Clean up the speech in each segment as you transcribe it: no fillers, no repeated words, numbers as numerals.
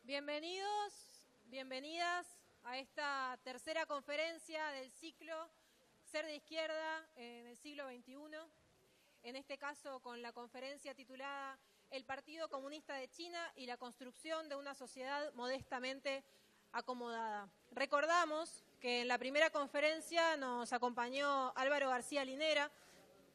Bienvenidos, bienvenidas a esta tercera conferencia del ciclo Ser de Izquierda en el siglo XXI, en este caso con la conferencia titulada El Partido Comunista de China y la construcción de una sociedad modestamente acomodada. Recordamos que en la primera conferencia nos acompañó Álvaro García Linera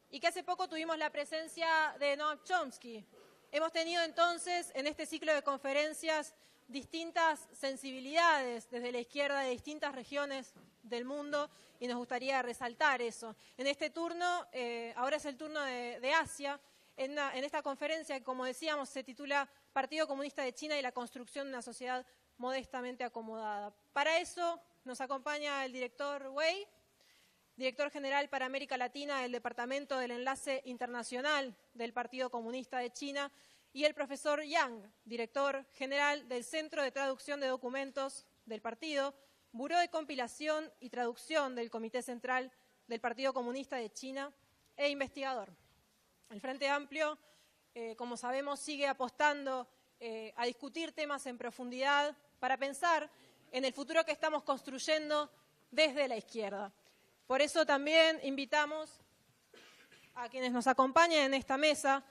y que hace poco tuvimos la presencia de Noam Chomsky. Hemos tenido entonces en este ciclo de conferencias distintas sensibilidades desde la izquierda de distintas regiones del mundo y nos gustaría resaltar eso. En este turno, ahora es el turno de Asia, en esta conferencia que, como decíamos, se titula Partido Comunista de China y la construcción de una sociedad modestamente acomodada. Para eso nos acompaña el director Wei, director general para América Latina del Departamento del Enlace Internacional del Partido Comunista de China, y el profesor Yang, director general del Centro de Traducción de Documentos del Partido, Buró de Compilación y Traducción del Comité Central del Partido Comunista de China e investigador. El Frente Amplio, como sabemos, sigue apostando a discutir temas en profundidad para pensar en el futuro que estamos construyendo desde la izquierda. Por eso también invitamos a quienes nos acompañan en esta mesa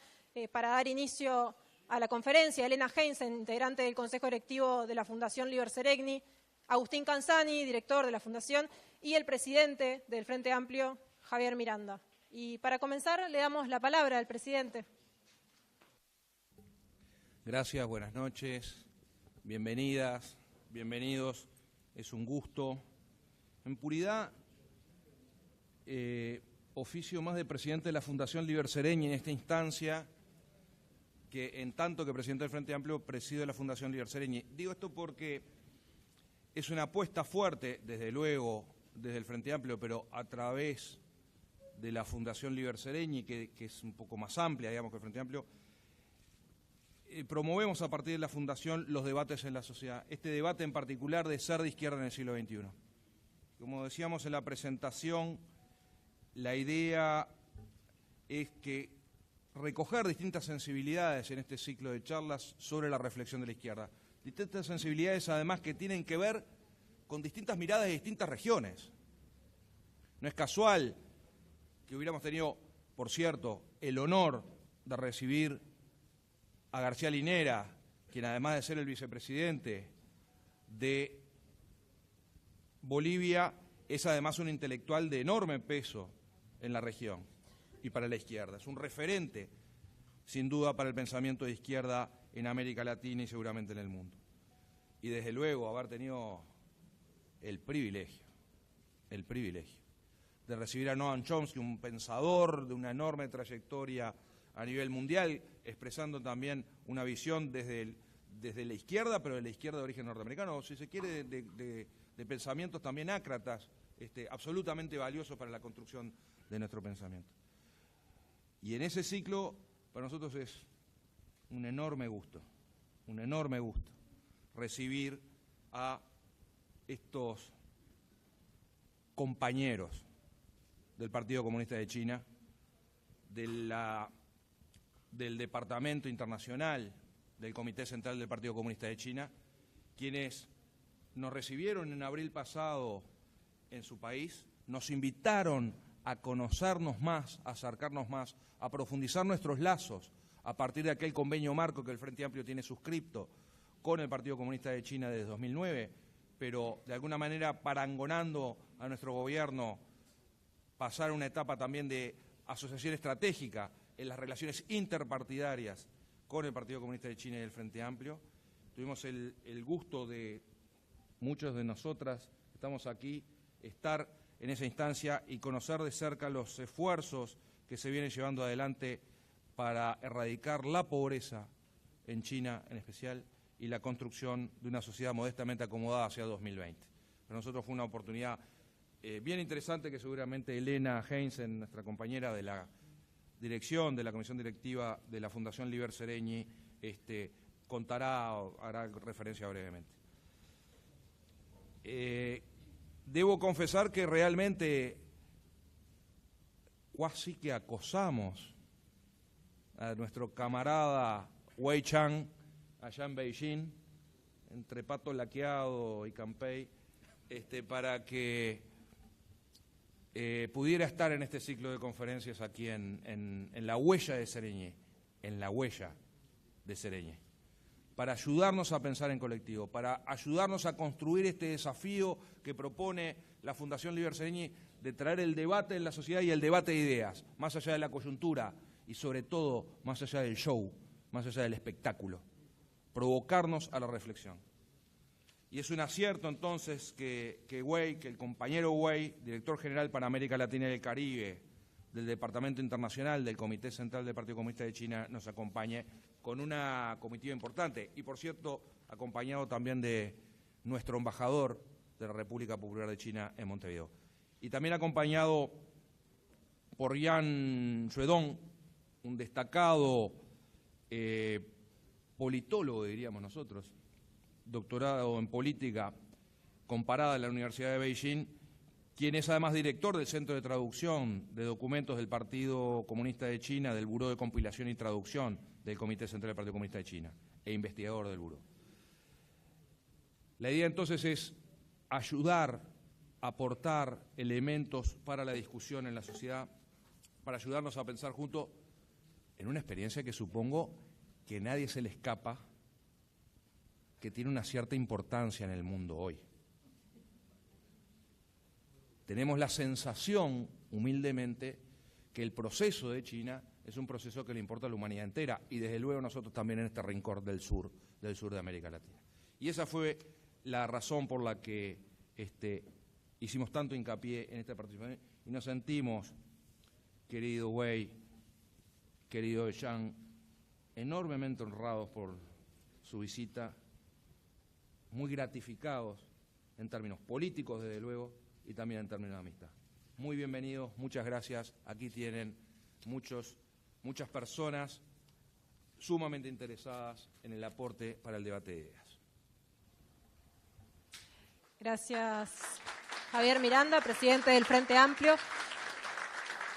para dar inicio a la conferencia: Elena Heinzen, integrante del Consejo Directivo de la Fundación Liber Seregni, Agustín Canzani, director de la Fundación, y el presidente del Frente Amplio, Javier Miranda. Y para comenzar le damos la palabra al presidente. Gracias, buenas noches, bienvenidas, bienvenidos, es un gusto. En puridad, oficio más de presidente de la Fundación Liber Seregni en esta instancia, que en tanto que presidente del Frente Amplio presido la Fundación Liber Seregni. Digo esto porque es una apuesta fuerte, desde luego, desde el Frente Amplio, pero a través de la Fundación Liber Seregni, que es un poco más amplia, digamos, que el Frente Amplio. Promovemos a partir de la Fundación los debates en la sociedad, este debate en particular de ser de izquierda en el siglo XXI. Como decíamos en la presentación, la idea es que recoger distintas sensibilidades en este ciclo de charlas sobre la reflexión de la izquierda. Distintas sensibilidades, además, que tienen que ver con distintas miradas de distintas regiones. No es casual que hubiéramos tenido, por cierto, el honor de recibir a García Linera, quien además de ser el vicepresidente de Bolivia, es además un intelectual de enorme peso en la región y para la izquierda. Es un referente, sin duda, para el pensamiento de izquierda en América Latina y seguramente en el mundo. Y desde luego haber tenido el privilegio de recibir a Noam Chomsky, un pensador de una enorme trayectoria a nivel mundial, expresando también una visión desde la izquierda, pero de la izquierda de origen norteamericano, o si se quiere, de pensamientos también ácratas, absolutamente valiosos para la construcción de nuestro pensamiento. Y en ese ciclo, para nosotros es un enorme gusto recibir a estos compañeros del Partido Comunista de China, del Departamento Internacional del Comité Central del Partido Comunista de China, quienes nos recibieron en abril pasado en su país, nos invitaron a conocernos más, a acercarnos más, a profundizar nuestros lazos a partir de aquel convenio marco que el Frente Amplio tiene suscripto con el Partido Comunista de China desde 2009, pero de alguna manera parangonando a nuestro gobierno pasar una etapa también de asociación estratégica en las relaciones interpartidarias con el Partido Comunista de China y el Frente Amplio. Tuvimos el gusto de muchos de nosotras, estamos aquí, estar en esa instancia y conocer de cerca los esfuerzos que se vienen llevando adelante para erradicar la pobreza en China en especial y la construcción de una sociedad modestamente acomodada hacia 2020. Para nosotros fue una oportunidad bien interesante que seguramente Elena Heinzen, nuestra compañera de la dirección de la Comisión Directiva de la Fundación Liber Seregni, contará o hará referencia brevemente. Debo confesar que realmente casi que acosamos a nuestro camarada Wei Chang allá en Beijing, entre Pato Laqueado y Campey, para que pudiera estar en este ciclo de conferencias aquí en la huella de Sereñé, para ayudarnos a pensar en colectivo, para ayudarnos a construir este desafío que propone la Fundación Liber Sereñé de traer el debate en la sociedad y el debate de ideas, más allá de la coyuntura y sobre todo más allá del show, más allá del espectáculo, provocarnos a la reflexión. Y es un acierto entonces que el compañero Wei, director general para América Latina y el Caribe del Departamento Internacional del Comité Central del Partido Comunista de China, nos acompañe con una comitiva importante y, por cierto, acompañado también de nuestro embajador de la República Popular de China en Montevideo. Y también acompañado por Yan Xuedong, un destacado politólogo, diríamos nosotros, doctorado en política comparada en la Universidad de Beijing, quien es además director del Centro de Traducción de Documentos del Partido Comunista de China, del Buró de Compilación y Traducción del Comité Central del Partido Comunista de China, e investigador del Buró. La idea entonces es ayudar, aportar elementos para la discusión en la sociedad, para ayudarnos a pensar juntos en una experiencia que supongo que nadie se le escapa, que tiene una cierta importancia en el mundo hoy. Tenemos la sensación, humildemente, que el proceso de China es un proceso que le importa a la humanidad entera y desde luego nosotros también en este rincón del sur de América Latina. Y esa fue la razón por la que hicimos tanto hincapié en esta participación y nos sentimos, querido Wei, querido Yang, enormemente honrados por su visita, muy gratificados en términos políticos, desde luego, y también en términos de amistad. Muy bienvenidos, muchas gracias. Aquí tienen muchas personas sumamente interesadas en el aporte para el debate de ideas. Gracias, Javier Miranda, presidente del Frente Amplio.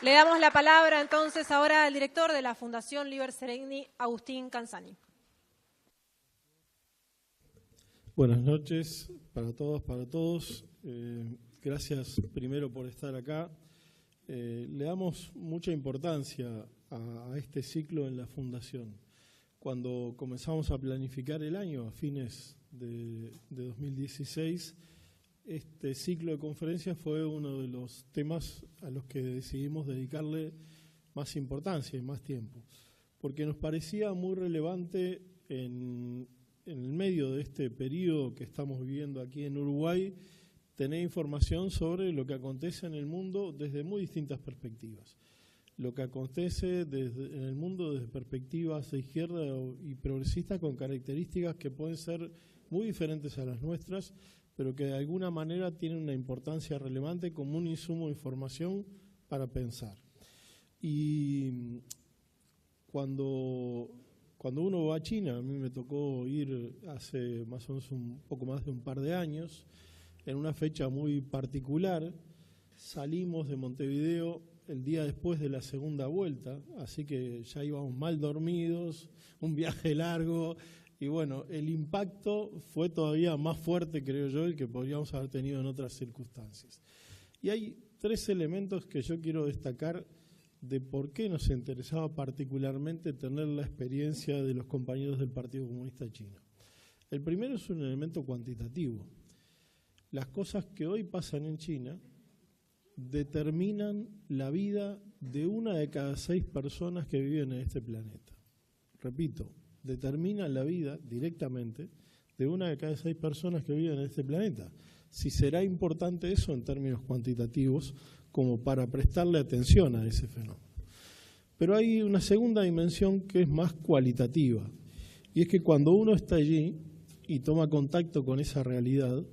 Le damos la palabra entonces ahora al director de la Fundación Liber Sereñé, Agustín Canzani. Buenas noches para todos. Gracias primero por estar acá. Le damos mucha importancia a este ciclo en la Fundación. Cuando comenzamos a planificar el año, a fines de 2016, este ciclo de conferencias fue uno de los temas a los que decidimos dedicarle más importancia y más tiempo, porque nos parecía muy relevante en el medio de este periodo que estamos viviendo aquí en Uruguay, tener información sobre lo que acontece en el mundo desde muy distintas perspectivas. Lo que acontece en el mundo desde perspectivas de izquierda y progresista con características que pueden ser muy diferentes a las nuestras, pero que de alguna manera tienen una importancia relevante como un insumo de información para pensar. Y cuando uno va a China, a mí me tocó ir hace más o menos un poco más de un par de años, en una fecha muy particular, salimos de Montevideo el día después de la segunda vuelta, así que ya íbamos mal dormidos, un viaje largo, y bueno, el impacto fue todavía más fuerte, creo yo, el que podríamos haber tenido en otras circunstancias. Y hay tres elementos que yo quiero destacar de por qué nos interesaba particularmente tener la experiencia de los compañeros del Partido Comunista Chino. El primero es un elemento cuantitativo. Las cosas que hoy pasan en China determinan la vida de 1 de cada 6 personas que viven en este planeta. Repito, determinan la vida directamente de 1 de cada 6 personas que viven en este planeta. Si será importante eso en términos cuantitativos como para prestarle atención a ese fenómeno. Pero hay una segunda dimensión que es más cualitativa, y es que cuando uno está allí y toma contacto con esa realidad,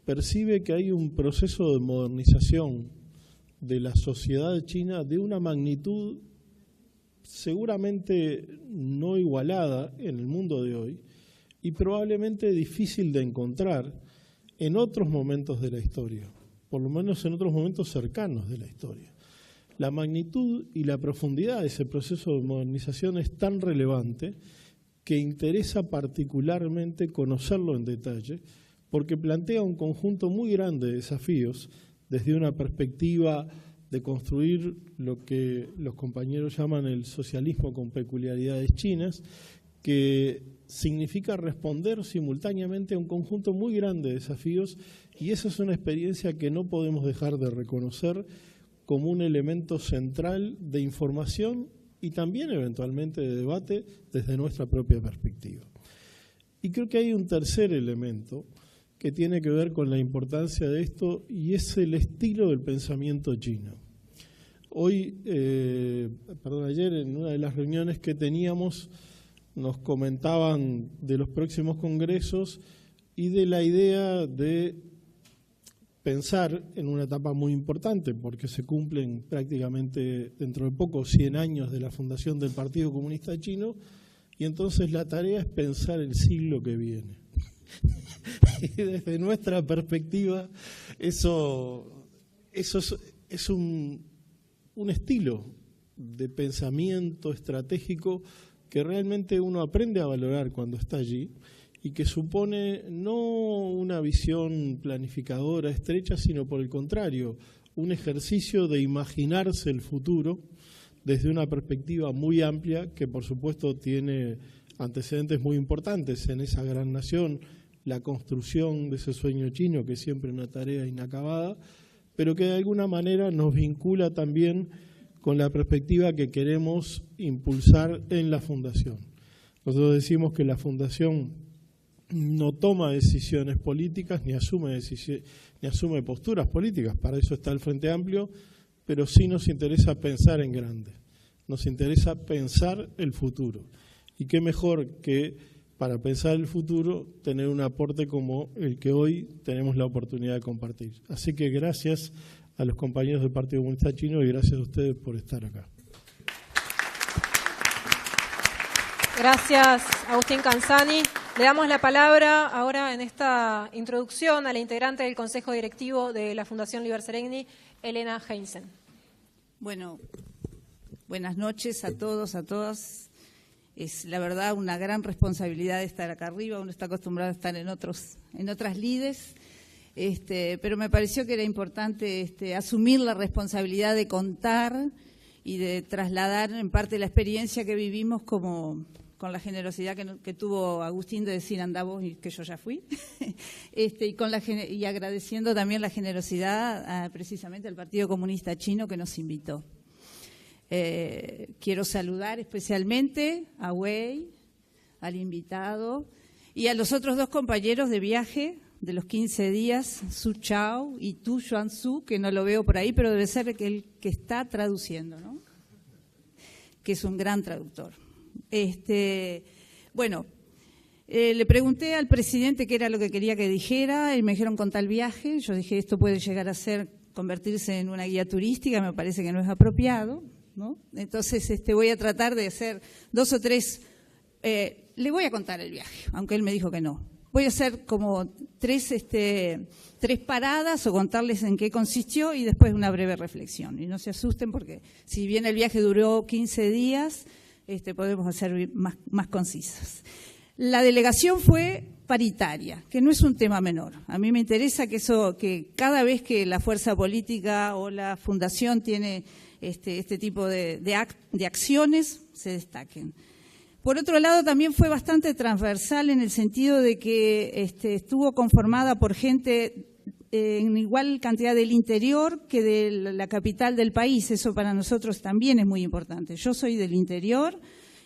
percibe que hay un proceso de modernización de la sociedad china de una magnitud seguramente no igualada en el mundo de hoy y probablemente difícil de encontrar en otros momentos de la historia, por lo menos en otros momentos cercanos de la historia. La magnitud y la profundidad de ese proceso de modernización es tan relevante que interesa particularmente conocerlo en detalle, porque plantea un conjunto muy grande de desafíos desde una perspectiva de construir lo que los compañeros llaman el socialismo con peculiaridades chinas, que significa responder simultáneamente a un conjunto muy grande de desafíos, y esa es una experiencia que no podemos dejar de reconocer como un elemento central de información y también eventualmente de debate desde nuestra propia perspectiva. Y creo que hay un tercer elemento que tiene que ver con la importancia de esto, y es el estilo del pensamiento chino. Ayer en una de las reuniones que teníamos nos comentaban de los próximos congresos y de la idea de pensar en una etapa muy importante, porque se cumplen prácticamente dentro de poco 100 años de la fundación del Partido Comunista Chino, y entonces la tarea es pensar el siglo que viene. Y desde nuestra perspectiva, eso es un estilo de pensamiento estratégico que realmente uno aprende a valorar cuando está allí, y que supone no una visión planificadora estrecha, sino por el contrario, un ejercicio de imaginarse el futuro desde una perspectiva muy amplia, que por supuesto tiene antecedentes muy importantes en esa gran nación, la construcción de ese sueño chino, que es siempre una tarea inacabada, pero que de alguna manera nos vincula también con la perspectiva que queremos impulsar en la Fundación. Nosotros decimos que la Fundación no toma decisiones políticas ni asume posturas políticas, para eso está el Frente Amplio, pero sí nos interesa pensar en grande, nos interesa pensar el futuro. Y qué mejor que para pensar el futuro tener un aporte como el que hoy tenemos la oportunidad de compartir. Así que gracias a los compañeros del Partido Comunista Chino y gracias a ustedes por estar acá. Gracias, Agustín Canzani. Le damos la palabra ahora en esta introducción a la integrante del Consejo Directivo de la Fundación Liber Seregni, Elena Heinzen. Bueno, buenas noches a todos, a todas. Es la verdad una gran responsabilidad estar acá arriba. Uno está acostumbrado a estar en otras lides, pero me pareció que era importante asumir la responsabilidad de contar y de trasladar en parte la experiencia que vivimos con la generosidad que tuvo Agustín de decir andá vos y que yo ya fui, y agradeciendo también la generosidad precisamente al Partido Comunista Chino que nos invitó. Quiero saludar especialmente a Wei, al invitado, y a los otros dos compañeros de viaje de los 15 días, Su Chao y Tu Xuan Su, que no lo veo por ahí, pero debe ser el que está traduciendo, ¿no? Que es un gran traductor. Le pregunté al presidente qué era lo que quería que dijera, y me dijeron contar el viaje. Yo dije, esto puede llegar a convertirse en una guía turística, me parece que no es apropiado, ¿no? Entonces voy a tratar de hacer 2 o 3, le voy a contar el viaje, aunque él me dijo que no. Voy a hacer como 3 paradas o contarles en qué consistió y después una breve reflexión. Y no se asusten porque si bien el viaje duró 15 días, podemos hacer más concisos. La delegación fue paritaria, que no es un tema menor. A mí me interesa que cada vez que la fuerza política o la fundación tiene este tipo de acciones, se destaquen. Por otro lado, también fue bastante transversal en el sentido de que estuvo conformada por gente en igual cantidad del interior que de la capital del país. Eso para nosotros también es muy importante. Yo soy del interior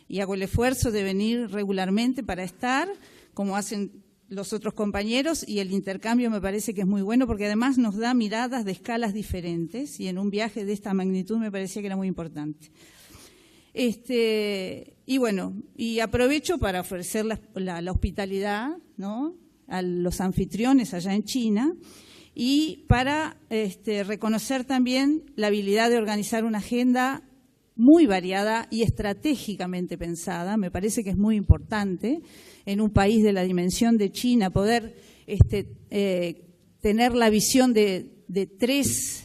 y hago el esfuerzo de venir regularmente para estar, como hacen los otros compañeros, y el intercambio me parece que es muy bueno porque además nos da miradas de escalas diferentes, y en un viaje de esta magnitud me parecía que era muy importante. Y aprovecho para ofrecer la hospitalidad, ¿no?, a los anfitriones allá en China, y para reconocer también la habilidad de organizar una agenda muy variada y estratégicamente pensada. Me parece que es muy importante en un país de la dimensión de China poder tener la visión de 3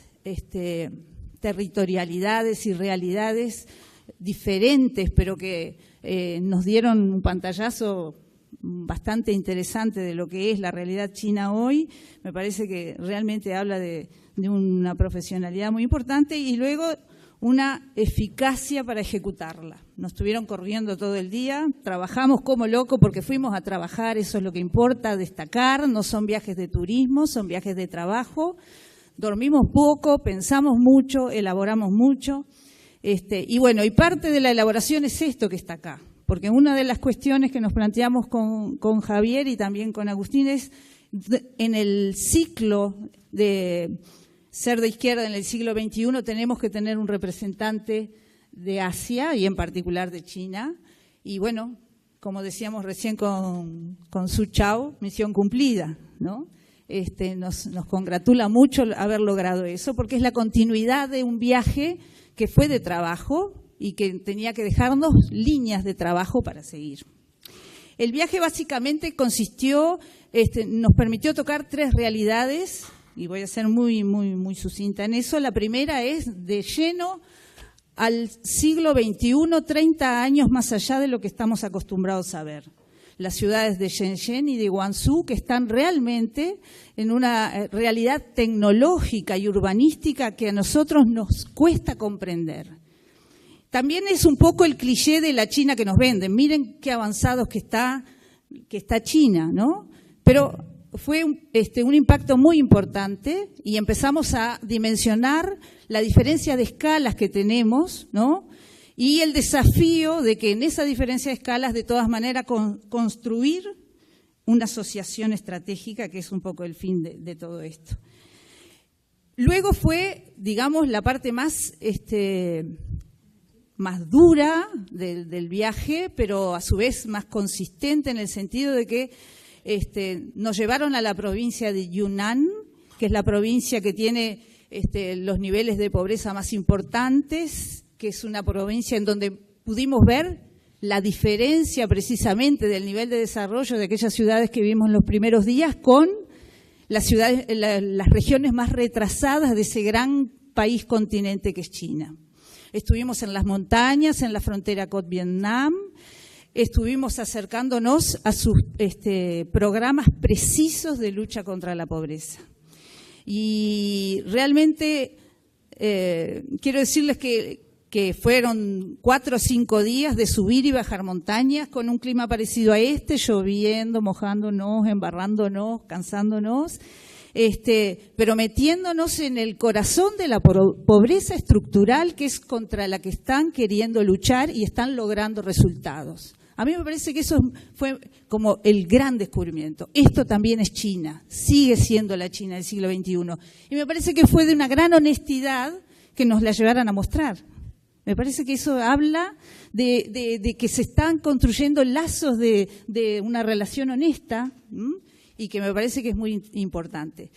territorialidades y realidades diferentes, pero que nos dieron un pantallazo bastante interesante de lo que es la realidad china hoy. Me parece que realmente habla de una profesionalidad muy importante y luego una eficacia para ejecutarla. Nos estuvieron corriendo todo el día, trabajamos como locos porque fuimos a trabajar, eso es lo que importa destacar, no son viajes de turismo, son viajes de trabajo. Dormimos poco, pensamos mucho, elaboramos mucho. Y bueno, y parte de la elaboración es esto que está acá, porque una de las cuestiones que nos planteamos con Javier y también con Agustín es en el ciclo de ser de izquierda en el siglo XXI tenemos que tener un representante de Asia y en particular de China. Y bueno, como decíamos recién con Su Chao, misión cumplida, ¿no? Nos congratula mucho haber logrado eso, porque es la continuidad de un viaje que fue de trabajo y que tenía que dejarnos líneas de trabajo para seguir. El viaje básicamente consistió, nos permitió tocar 3 realidades, y voy a ser muy sucinta en eso. La primera es de lleno al siglo XXI, 30 años más allá de lo que estamos acostumbrados a ver. Las ciudades de Shenzhen y de Guangzhou, que están realmente en una realidad tecnológica y urbanística que a nosotros nos cuesta comprender. También es un poco el cliché de la China que nos venden. Miren qué avanzados que está China, ¿no? Pero fue un impacto muy importante y empezamos a dimensionar la diferencia de escalas que tenemos, ¿no? Y el desafío de que en esa diferencia de escalas, de todas maneras, construir una asociación estratégica, que es un poco el fin de todo esto. Luego fue, digamos, la parte más dura del viaje, pero a su vez más consistente en el sentido de que nos llevaron a la provincia de Yunnan, que es la provincia que tiene los niveles de pobreza más importantes, que es una provincia en donde pudimos ver la diferencia precisamente del nivel de desarrollo de aquellas ciudades que vimos en los primeros días con las regiones más retrasadas de ese gran país continente que es China. Estuvimos en las montañas, en la frontera con Vietnam, estuvimos acercándonos a sus programas precisos de lucha contra la pobreza. Y realmente quiero decirles que fueron 4 o 5 días de subir y bajar montañas con un clima parecido a lloviendo, mojándonos, embarrándonos, cansándonos, pero metiéndonos en el corazón de la pobreza estructural que es contra la que están queriendo luchar y están logrando resultados. A mí me parece que eso fue como el gran descubrimiento. Esto también es China, sigue siendo la China del siglo XXI. Y me parece que fue de una gran honestidad que nos la llevaran a mostrar. Me parece que eso habla de que se están construyendo lazos de una relación honesta, y que me parece que es muy importante.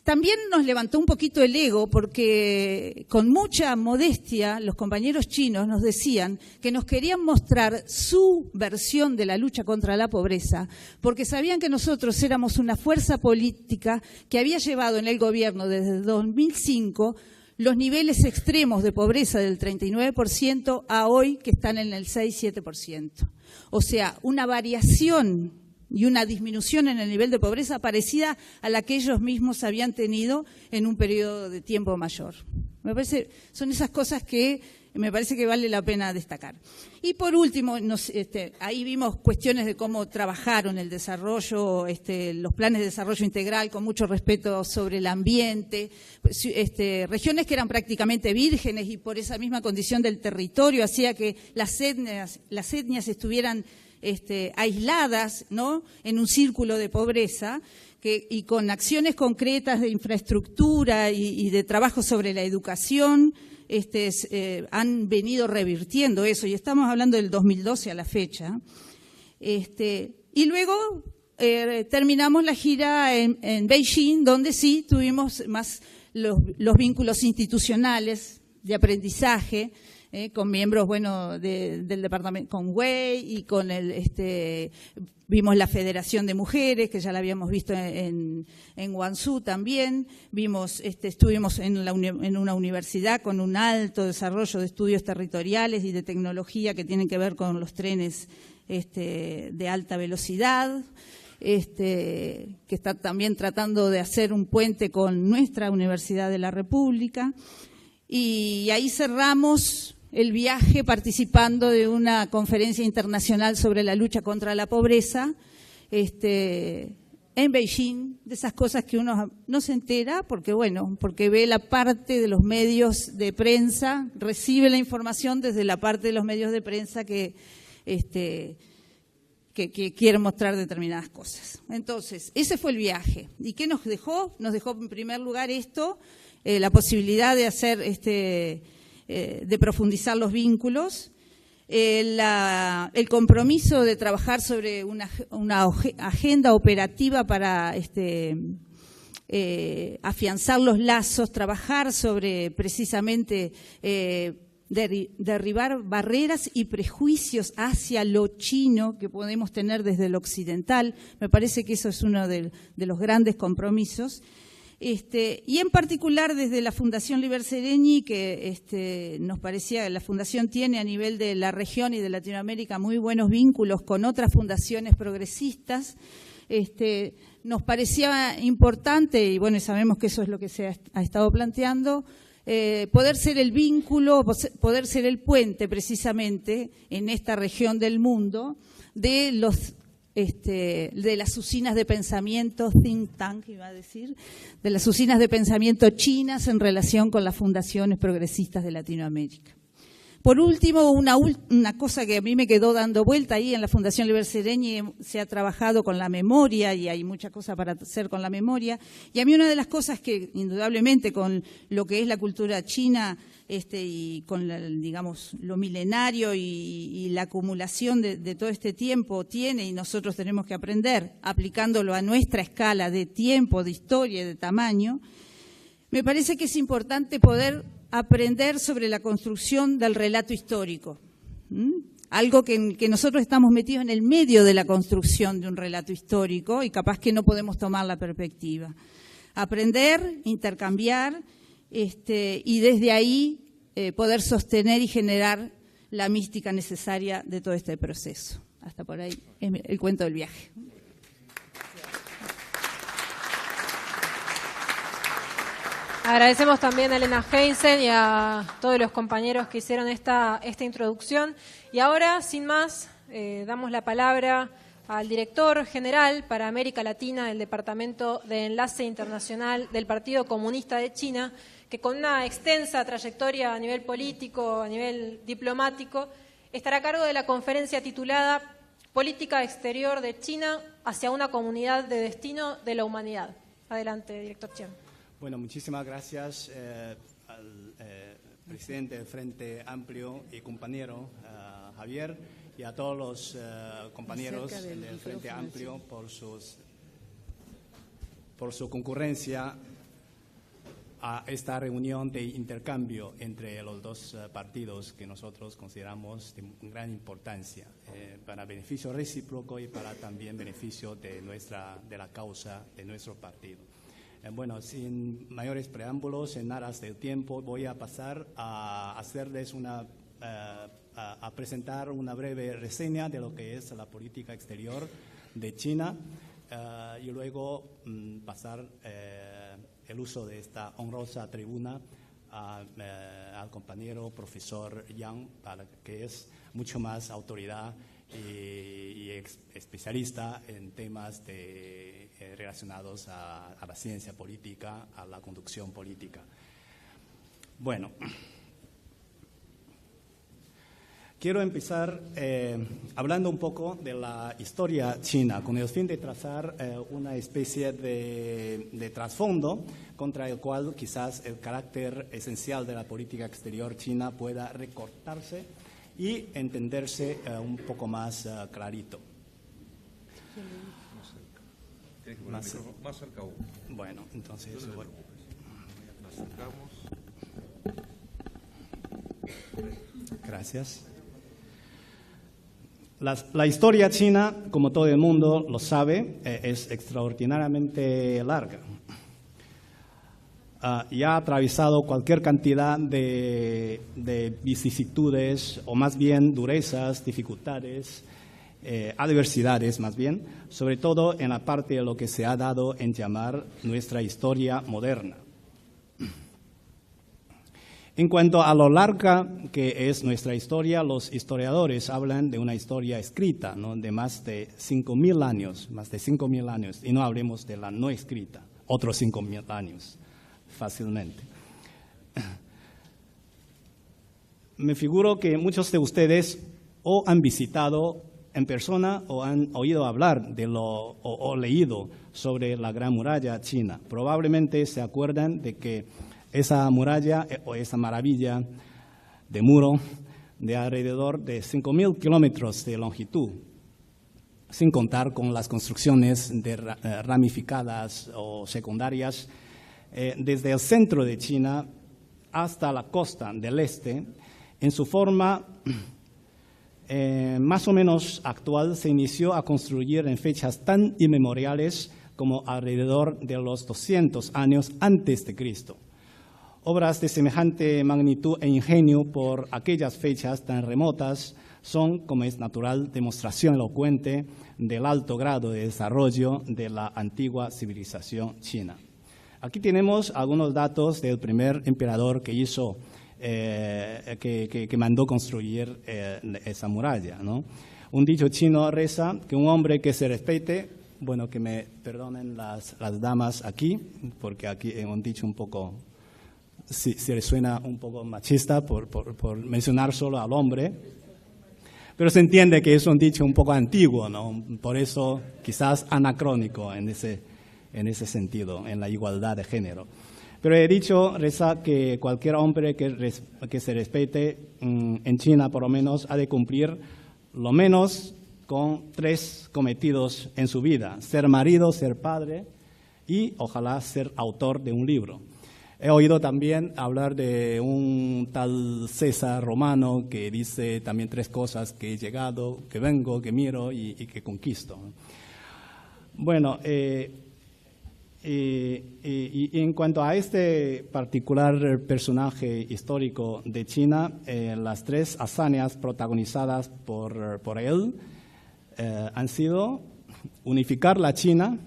También nos levantó un poquito el ego porque con mucha modestia los compañeros chinos nos decían que nos querían mostrar su versión de la lucha contra la pobreza porque sabían que nosotros éramos una fuerza política que había llevado en el gobierno desde 2005 los niveles extremos de pobreza del 39% a hoy que están en el 6-7%. O sea, una variación y una disminución en el nivel de pobreza parecida a la que ellos mismos habían tenido en un periodo de tiempo mayor. Me parece, son esas cosas que me parece que vale la pena destacar. Y por último, ahí vimos cuestiones de cómo trabajaron el desarrollo, los planes de desarrollo integral con mucho respeto sobre el ambiente, regiones que eran prácticamente vírgenes y por esa misma condición del territorio hacía que las etnias estuvieran aisladas, ¿no?, en un círculo de pobreza, y con acciones concretas de infraestructura y de trabajo sobre la educación, han venido revirtiendo eso, y estamos hablando del 2012 a la fecha. Y luego terminamos la gira en Beijing, donde sí tuvimos más los vínculos institucionales de aprendizaje, con miembros, bueno, del departamento, con Wei y con vimos la Federación de Mujeres, que ya la habíamos visto en Guangzhou también, estuvimos en una universidad con un alto desarrollo de estudios territoriales y de tecnología que tienen que ver con los trenes de alta velocidad, que está también tratando de hacer un puente con nuestra Universidad de la República. Y ahí cerramos el viaje participando de una conferencia internacional sobre la lucha contra la pobreza en Beijing, de esas cosas que uno no se entera porque ve la parte de los medios de prensa, recibe la información desde la parte de los medios de prensa que quieren mostrar determinadas cosas. Entonces, ese fue el viaje. ¿Y qué nos dejó? Nos dejó en primer lugar la posibilidad de hacer de profundizar los vínculos, el compromiso de trabajar sobre una agenda operativa para afianzar los lazos, trabajar sobre precisamente derribar barreras y prejuicios hacia lo chino que podemos tener desde lo occidental. Me parece que eso es uno de los grandes compromisos. Y en particular desde la Fundación Liber Seregni, que nos parecía, la Fundación tiene a nivel de la región y de Latinoamérica muy buenos vínculos con otras fundaciones progresistas, nos parecía importante, y bueno, sabemos que eso es lo que se ha estado planteando, poder ser el vínculo, poder ser el puente precisamente en esta región del mundo de las usinas de pensamiento, think tank iba a decir, de las usinas de pensamiento chinas en relación con las fundaciones progresistas de Latinoamérica. Por último, una cosa que a mí me quedó dando vuelta ahí en la Fundación Liber Seregni, se ha trabajado con la memoria y hay mucha cosa para hacer con la memoria. Y a mí una de las cosas que indudablemente con lo que es la cultura china y con digamos lo milenario y la acumulación de todo este tiempo tiene, y nosotros tenemos que aprender aplicándolo a nuestra escala de tiempo, de historia y de tamaño, me parece que es importante poder aprender sobre la construcción del relato histórico. Algo que nosotros estamos metidos en el medio de la construcción de un relato histórico y capaz que no podemos tomar la perspectiva. Aprender, intercambiar y desde ahí poder sostener y generar la mística necesaria de todo este proceso. Hasta por ahí el cuento del viaje. Agradecemos también a Elena Heinzen y a todos los compañeros que hicieron esta introducción. Y ahora, sin más, damos la palabra al director general para América Latina del Departamento de Enlace Internacional del Partido Comunista de China, que con una extensa trayectoria a nivel político, a nivel diplomático, estará a cargo de la conferencia titulada Política Exterior de China hacia una comunidad de destino de la humanidad. Adelante, director Chen. Bueno, muchísimas gracias al presidente del Frente Amplio y compañero Javier, y a todos los compañeros del Frente Amplio por su concurrencia a esta reunión de intercambio entre los dos partidos que nosotros consideramos de gran importancia para beneficio recíproco y para también beneficio de la causa de nuestro partido. Bueno, sin mayores preámbulos, en aras del tiempo, voy a pasar a hacerles a presentar una breve reseña de lo que es la política exterior de China y luego pasar el uso de esta honrosa tribuna al compañero profesor Yang, para que es mucho más autoridad y especialista en temas relacionados a la ciencia política, a la conducción política. Bueno, quiero empezar hablando un poco de la historia china, con el fin de trazar una especie de trasfondo contra el cual quizás el carácter esencial de la política exterior china pueda recortarse y entenderse un poco más clarito. Más cerca aún. Bueno, entonces No te preocupes. Nos acercamos. Gracias. La historia china, como todo el mundo lo sabe, es extraordinariamente larga. Y ha atravesado cualquier cantidad de vicisitudes, o más bien durezas, dificultades, adversidades más bien, sobre todo en la parte de lo que se ha dado en llamar nuestra historia moderna. En cuanto a lo larga que es nuestra historia, los historiadores hablan de una historia escrita, ¿no?, de más de 5.000 años, y no hablemos de la no escrita, otros 5.000 años, fácilmente. Me figuro que muchos de ustedes o han visitado en persona o han oído hablar o leído sobre la Gran Muralla China. Probablemente se acuerdan de que esa muralla o esa maravilla de muro de alrededor de 5.000 kilómetros de longitud, sin contar con las construcciones ramificadas o secundarias, desde el centro de China hasta la costa del este, en su forma más o menos actual, se inició a construir en fechas tan inmemoriales como alrededor de los 200 años antes de Cristo. Obras de semejante magnitud e ingenio por aquellas fechas tan remotas son, como es natural, demostración elocuente del alto grado de desarrollo de la antigua civilización china. Aquí tenemos algunos datos del primer emperador que hizo, que mandó construir esa muralla, ¿no? Un dicho chino reza que un hombre que se respete, bueno, que me perdonen las damas aquí, porque aquí es un dicho un poco, si le suena un poco machista por mencionar solo al hombre, pero se entiende que es un dicho un poco antiguo, ¿no? Por eso quizás anacrónico en ese sentido, en la igualdad de género. Pero he dicho, reza, que cualquier hombre que se respete en China, por lo menos, ha de cumplir lo menos con 3 cometidos en su vida: ser marido, ser padre y ojalá ser autor de un libro. He oído también hablar de un tal César romano que dice también 3 cosas: que he llegado, que vengo, que miro y que conquisto. Bueno, y en cuanto a este particular personaje histórico de China, las 3 hazañas protagonizadas por él han sido unificar la China.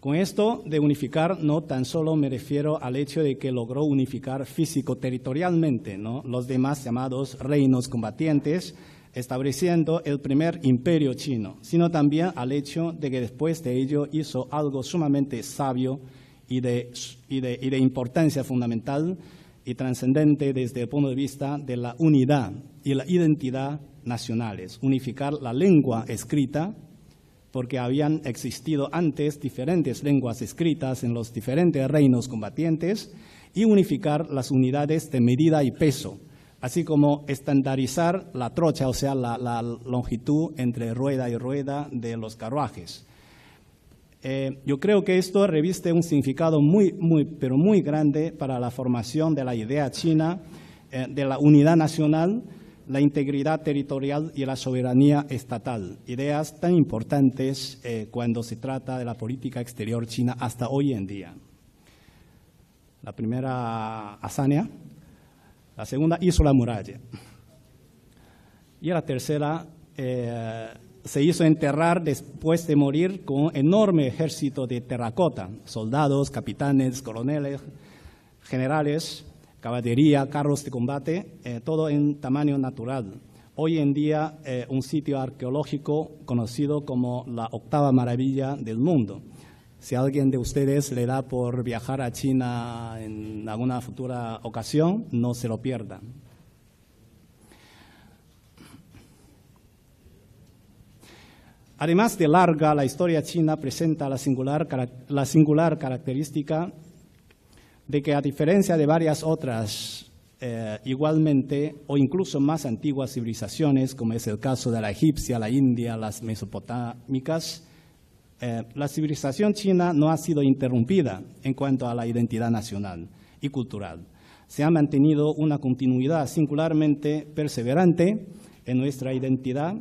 Con esto de unificar no tan solo me refiero al hecho de que logró unificar físico-territorialmente, ¿no?, los demás llamados reinos combatientes, estableciendo el primer imperio chino, sino también al hecho de que después de ello hizo algo sumamente sabio y de importancia fundamental y trascendente desde el punto de vista de la unidad y la identidad nacionales: unificar la lengua escrita, porque habían existido antes diferentes lenguas escritas en los diferentes reinos combatientes, y unificar las unidades de medida y peso, así como estandarizar la trocha, o sea, la longitud entre rueda y rueda de los carruajes. Yo creo que esto reviste un significado pero muy grande para la formación de la idea china de la unidad nacional, la integridad territorial y la soberanía estatal, ideas tan importantes cuando se trata de la política exterior china hasta hoy en día. La primera hazaña. La segunda hizo la muralla. Y la tercera se hizo enterrar después de morir con un enorme ejército de terracota: soldados, capitanes, coroneles, generales, caballería, carros de combate, todo en tamaño natural. Hoy en día un sitio arqueológico conocido como la 8ª maravilla del mundo. Si a alguien de ustedes le da por viajar a China en alguna futura ocasión, no se lo pierdan. Además de larga, la historia china presenta la singular característica de que, a diferencia de varias otras igualmente o incluso más antiguas civilizaciones, como es el caso de la egipcia, la india, las mesopotámicas, la civilización china no ha sido interrumpida en cuanto a la identidad nacional y cultural, se ha mantenido una continuidad singularmente perseverante en nuestra identidad,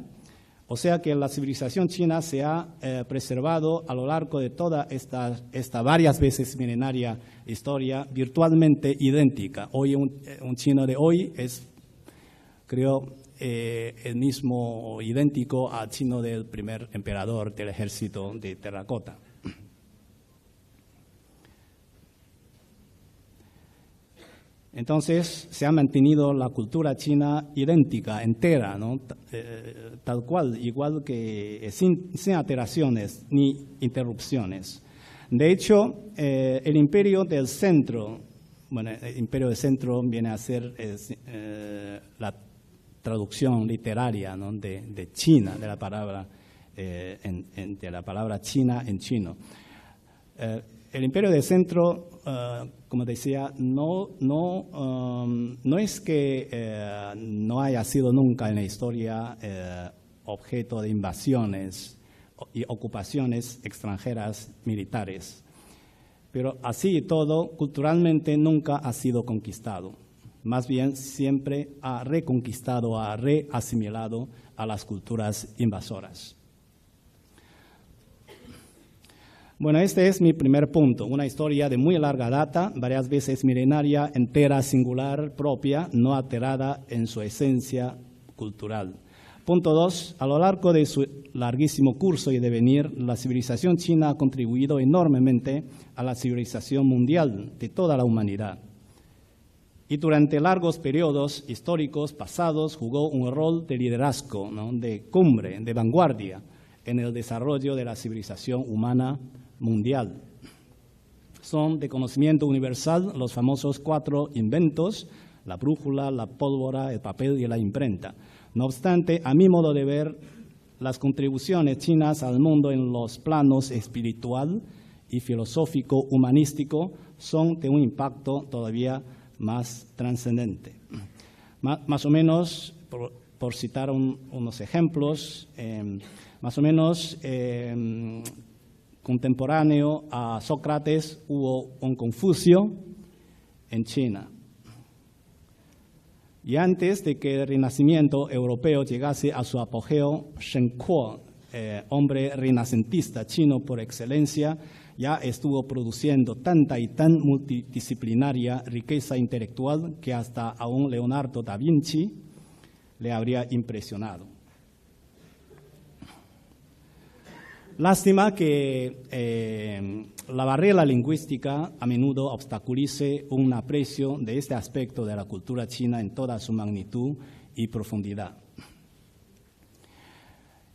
o sea que la civilización china se ha preservado a lo largo de toda esta varias veces milenaria historia virtualmente idéntica. Hoy un chino de hoy es, creo, el mismo idéntico al chino del primer emperador del ejército de terracota. Entonces, se ha mantenido la cultura china idéntica, entera, ¿no? Tal cual, igual que sin alteraciones ni interrupciones. De hecho, el imperio del centro, bueno, el imperio del centro viene a ser la traducción literaria, ¿no? de China, de la palabra, de la palabra China en chino. El imperio del centro, como decía, no es que no haya sido nunca en la historia objeto de invasiones y ocupaciones extranjeras militares, pero así y todo, culturalmente nunca ha sido conquistado. Más bien, siempre ha reconquistado, ha reasimilado a las culturas invasoras. Bueno, este es mi primer punto, una historia de muy larga data, varias veces milenaria, entera, singular, propia, no alterada en su esencia cultural. Punto 2, a lo largo de su larguísimo curso y devenir, la civilización china ha contribuido enormemente a la civilización mundial de toda la humanidad. Y durante largos periodos históricos pasados jugó un rol de liderazgo, ¿no? de cumbre, de vanguardia en el desarrollo de la civilización humana mundial. Son de conocimiento universal los famosos 4 inventos, la brújula, la pólvora, el papel y la imprenta. No obstante, a mi modo de ver, las contribuciones chinas al mundo en los planos espiritual y filosófico humanístico son de un impacto todavía más trascendente. Más o menos, por citar unos ejemplos, más o menos contemporáneo a Sócrates hubo un Confucio en China. Y antes de que el Renacimiento europeo llegase a su apogeo, Shen Kuo, hombre renacentista chino por excelencia, ya estuvo produciendo tanta y tan multidisciplinaria riqueza intelectual que hasta a un Leonardo da Vinci le habría impresionado. Lástima que la barrera lingüística a menudo obstaculice un aprecio de este aspecto de la cultura china en toda su magnitud y profundidad.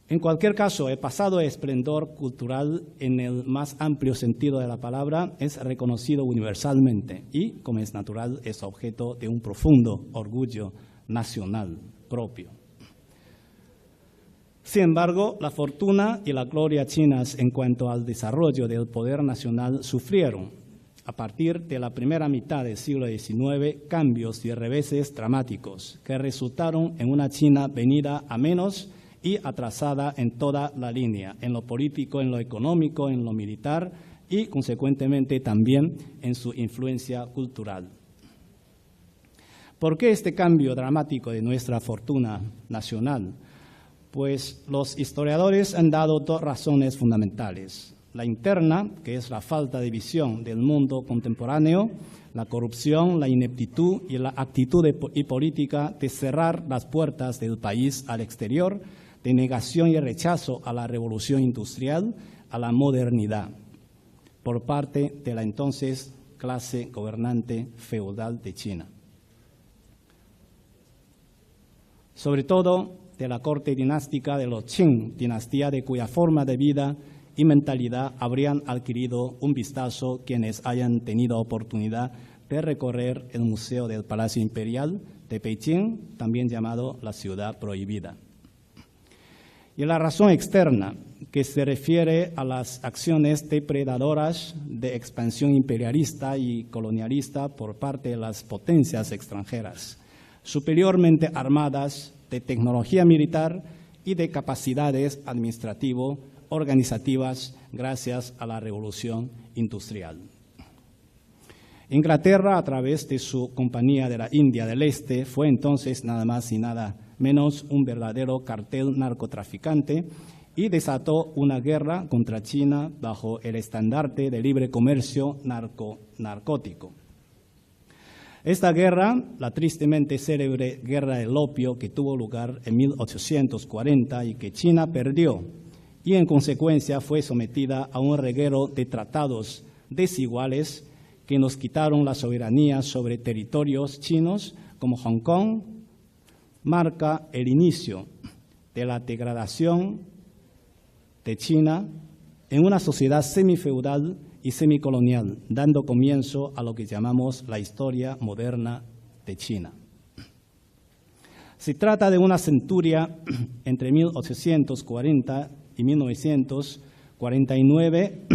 En cualquier caso, el pasado esplendor cultural en el más amplio sentido de la palabra es reconocido universalmente y, como es natural, es objeto de un profundo orgullo nacional propio. Sin embargo, la fortuna y la gloria chinas en cuanto al desarrollo del poder nacional sufrieron, a partir de la primera mitad del siglo XIX, cambios y reveses dramáticos que resultaron en una China venida a menos y atrasada en toda la línea, en lo político, en lo económico, en lo militar y, consecuentemente, también en su influencia cultural. ¿Por qué este cambio dramático de nuestra fortuna nacional? Pues los historiadores han dado 2 razones fundamentales. La interna, que es la falta de visión del mundo contemporáneo, la corrupción, la ineptitud y la actitud y política de cerrar las puertas del país al exterior, de negación y rechazo a la revolución industrial, a la modernidad, por parte de la entonces clase gobernante feudal de China. Sobre todo, de la corte dinástica de los Qing, dinastía de cuya forma de vida y mentalidad habrían adquirido un vistazo quienes hayan tenido oportunidad de recorrer el Museo del Palacio Imperial de Pekín, también llamado la Ciudad Prohibida. Y la razón externa, que se refiere a las acciones depredadoras de expansión imperialista y colonialista por parte de las potencias extranjeras, superiormente armadas de tecnología militar y de capacidades administrativo-organizativas gracias a la revolución industrial. Inglaterra, a través de su Compañía de la India del Este, fue entonces nada más y nada menos un verdadero cartel narcotraficante y desató una guerra contra China bajo el estandarte de libre comercio narcótico. Esta guerra, la tristemente célebre Guerra del Opio, que tuvo lugar en 1840 y que China perdió, y en consecuencia fue sometida a un reguero de tratados desiguales que nos quitaron la soberanía sobre territorios chinos como Hong Kong, marca el inicio de la degradación de China en una sociedad semifeudal y semicolonial, dando comienzo a lo que llamamos la historia moderna de China. Se trata de una centuria entre 1840 y 1949,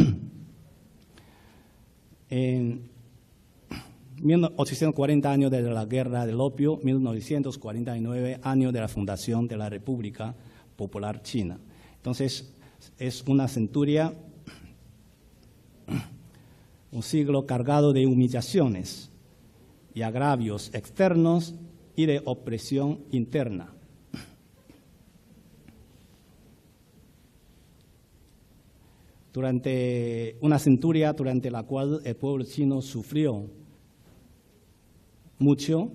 en 1840 años de la Guerra del Opio, 1949 años de la fundación de la República Popular China. Entonces, es una centuria, un siglo cargado de humillaciones y agravios externos y de opresión interna. Durante una centuria durante la cual el pueblo chino sufrió mucho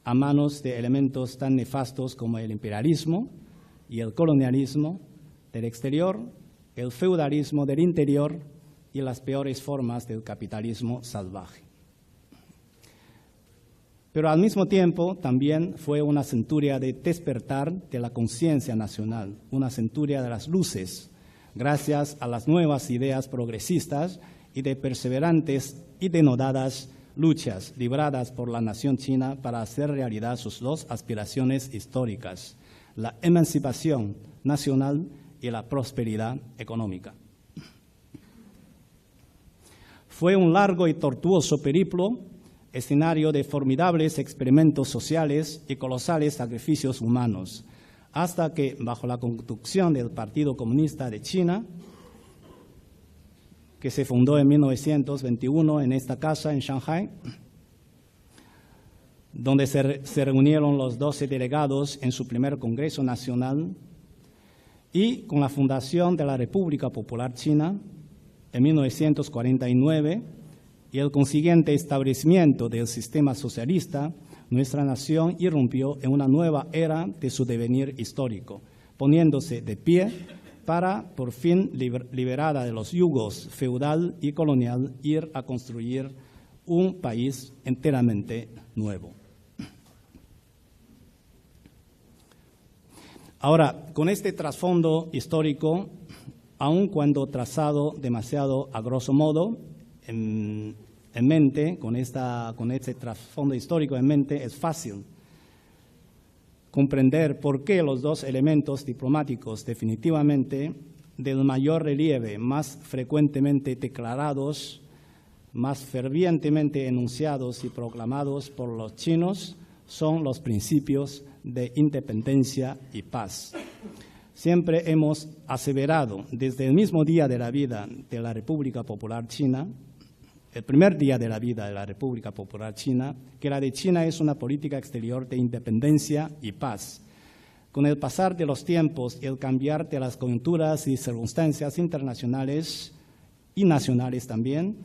a manos de elementos tan nefastos como el imperialismo y el colonialismo del exterior, el feudalismo del interior y las peores formas del capitalismo salvaje. Pero al mismo tiempo también fue una centuria de despertar de la conciencia nacional, una centuria de las luces, gracias a las nuevas ideas progresistas y de perseverantes y denodadas luchas libradas por la nación china para hacer realidad sus dos aspiraciones históricas, la emancipación nacional y la prosperidad económica. Fue un largo y tortuoso periplo, escenario de formidables experimentos sociales y colosales sacrificios humanos, hasta que, bajo la conducción del Partido Comunista de China, que se fundó en 1921 en esta casa en Shanghái, donde se reunieron los 12 delegados en su primer Congreso Nacional, y con la fundación de la República Popular China en 1949 y el consiguiente establecimiento del sistema socialista, nuestra nación irrumpió en una nueva era de su devenir histórico, poniéndose de pie para, por fin, liberada de los yugos feudal y colonial, ir a construir un país enteramente nuevo. Ahora, con este trasfondo histórico, aun cuando trazado demasiado a grosso modo, en mente, con este trasfondo histórico en mente, es fácil comprender por qué los dos elementos diplomáticos definitivamente del mayor relieve, más frecuentemente declarados, más fervientemente enunciados y proclamados por los chinos, son los principios de independencia y paz. Siempre hemos aseverado, desde el mismo día de la vida de la República Popular China, el primer día de la vida de la República Popular China, que la de China es una política exterior de independencia y paz. Con el pasar de los tiempos y el cambiar de las coyunturas y circunstancias internacionales y nacionales también,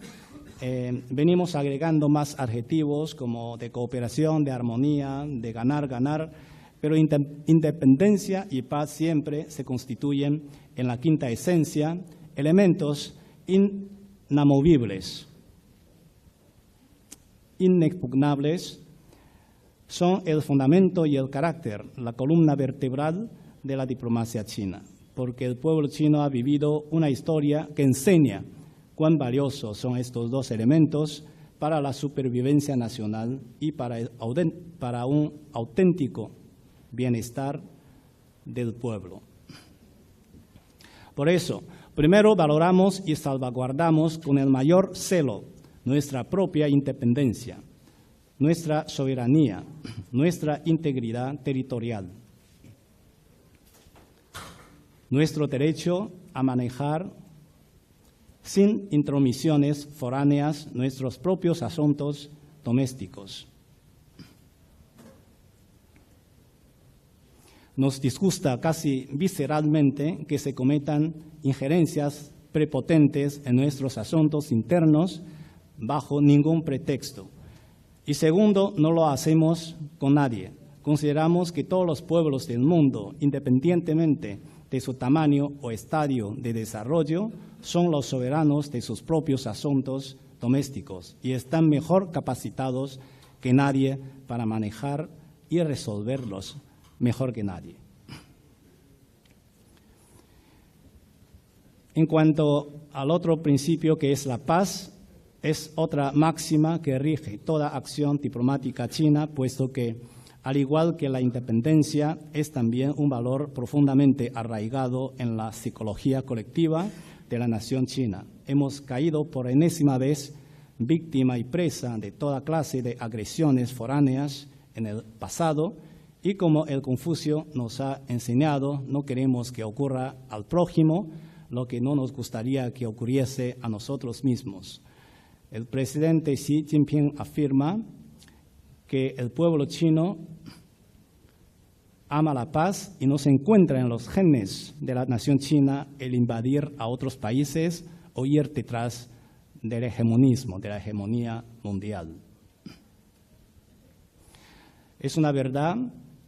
venimos agregando más adjetivos como de cooperación, de armonía, de ganar, pero independencia y paz siempre se constituyen en la quinta esencia, elementos inamovibles, inexpugnables, son el fundamento y el carácter, la columna vertebral de la diplomacia china, porque el pueblo chino ha vivido una historia que enseña cuán valiosos son estos dos elementos para la supervivencia nacional y para un auténtico bienestar del pueblo. Por eso, primero valoramos y salvaguardamos con el mayor celo nuestra propia independencia, nuestra soberanía, nuestra integridad territorial, nuestro derecho a manejar sin intromisiones foráneas, nuestros propios asuntos domésticos. Nos disgusta casi visceralmente que se cometan injerencias prepotentes en nuestros asuntos internos bajo ningún pretexto. Y segundo, no lo hacemos con nadie. Consideramos que todos los pueblos del mundo, independientemente de su tamaño o estadio de desarrollo, son los soberanos de sus propios asuntos domésticos y están mejor capacitados que nadie para manejar y resolverlos mejor que nadie. En cuanto al otro principio, que es la paz, es otra máxima que rige toda acción diplomática china, puesto que, al igual que la independencia, es también un valor profundamente arraigado en la psicología colectiva de la nación china. Hemos caído por enésima vez víctima y presa de toda clase de agresiones foráneas en el pasado, y como el Confucio nos ha enseñado, no queremos que ocurra al prójimo lo que no nos gustaría que ocurriese a nosotros mismos. El presidente Xi Jinping afirma que el pueblo chino ama la paz y no se encuentra en los genes de la nación china el invadir a otros países o ir detrás del hegemonismo, de la hegemonía mundial. Es una verdad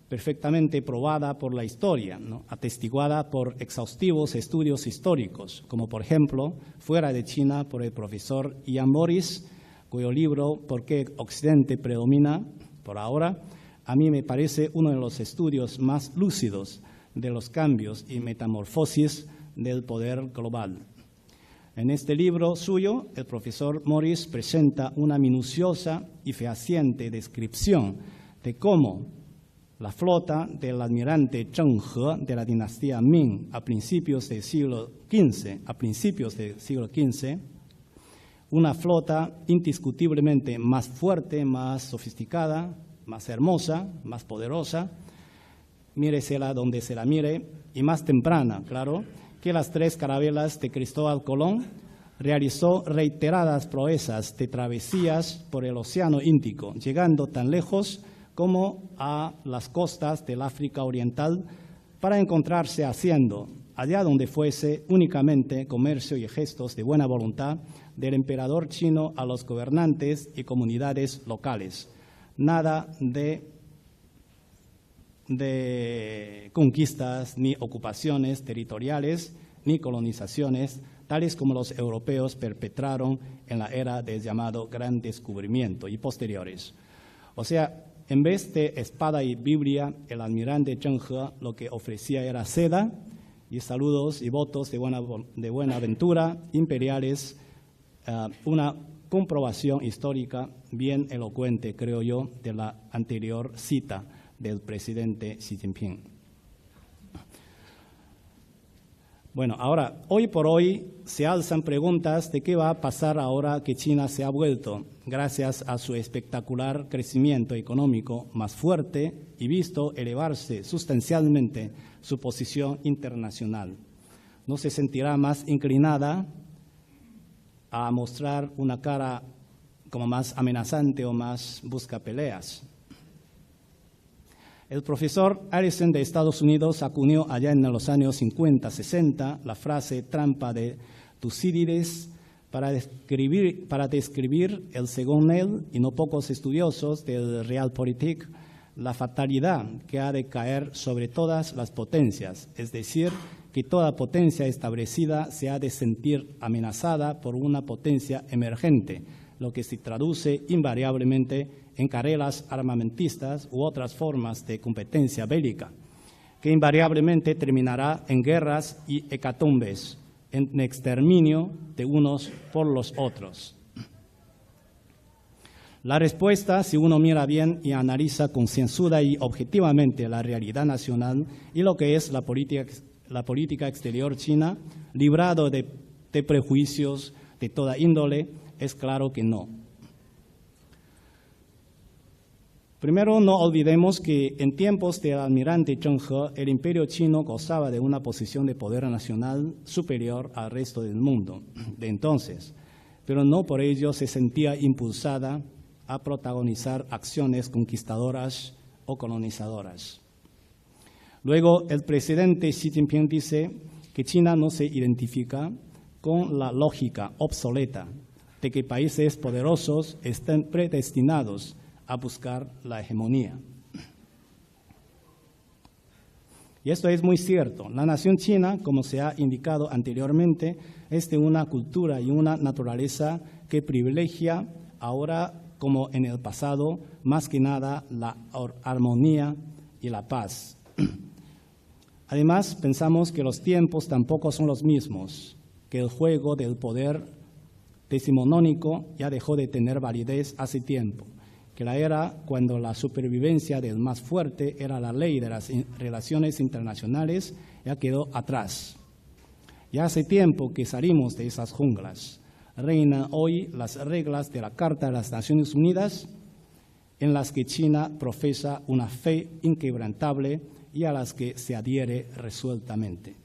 perfectamente probada por la historia, ¿no? Atestiguada por exhaustivos estudios históricos, como por ejemplo, Fuera de China, por el profesor Ian Morris, cuyo libro ¿Por qué Occidente predomina? Por ahora, a mí me parece uno de los estudios más lúcidos de los cambios y metamorfosis del poder global. En este libro suyo, el profesor Morris presenta una minuciosa y fehaciente descripción de cómo la flota del almirante Zheng He de la dinastía Ming a principios del siglo XV, una flota indiscutiblemente más fuerte, más sofisticada, más hermosa, más poderosa, míresela donde se la mire, y más temprana, claro, que las 3 carabelas de Cristóbal Colón, realizó reiteradas proezas de travesías por el Océano Índico, llegando tan lejos como a las costas del África Oriental, para encontrarse haciendo, allá donde fuese, únicamente comercio y gestos de buena voluntad del emperador chino a los gobernantes y comunidades locales. Nada de conquistas, ni ocupaciones territoriales, ni colonizaciones, tales como los europeos perpetraron en la era del llamado Gran Descubrimiento y posteriores. O sea, en vez de espada y Biblia, el almirante Zheng He lo que ofrecía era seda y saludos y votos de buena aventura imperiales, una comprobación histórica bien elocuente, creo yo, de la anterior cita del presidente Xi Jinping. Bueno, ahora, hoy por hoy se alzan preguntas de qué va a pasar ahora que China se ha vuelto, gracias a su espectacular crecimiento económico, más fuerte y visto elevarse sustancialmente su posición internacional. ¿No se sentirá más inclinada a mostrar una cara como más amenazante o más buscapeleas? El profesor Allison de Estados Unidos acuñó allá en los años 50-60 la frase trampa de Tucídides para describir el, según él, y no pocos estudiosos del Realpolitik, la fatalidad que ha de caer sobre todas las potencias, es decir, que toda potencia establecida se ha de sentir amenazada por una potencia emergente, lo que se traduce invariablemente en carreras armamentistas u otras formas de competencia bélica, que invariablemente terminará en guerras y hecatombes, en exterminio de unos por los otros. La respuesta, si uno mira bien y analiza concienzuda y objetivamente la realidad nacional y lo que es la política exterior china, librado de prejuicios de toda índole, es claro que no. Primero, no olvidemos que en tiempos del almirante Zheng He, el imperio chino gozaba de una posición de poder nacional superior al resto del mundo de entonces, pero no por ello se sentía impulsada a protagonizar acciones conquistadoras o colonizadoras. Luego, el presidente Xi Jinping dice que China no se identifica con la lógica obsoleta de que países poderosos estén predestinados a buscar la hegemonía. Y esto es muy cierto. La nación china, como se ha indicado anteriormente, es de una cultura y una naturaleza que privilegia ahora, como en el pasado, más que nada la armonía y la paz. Además, pensamos que los tiempos tampoco son los mismos, que el juego del poder decimonónico ya dejó de tener validez hace tiempo, que la era cuando la supervivencia del más fuerte era la ley de las relaciones internacionales ya quedó atrás. Ya hace tiempo que salimos de esas junglas. Reinan hoy las reglas de la Carta de las Naciones Unidas, en las que China profesa una fe inquebrantable y a las que se adhiere resueltamente.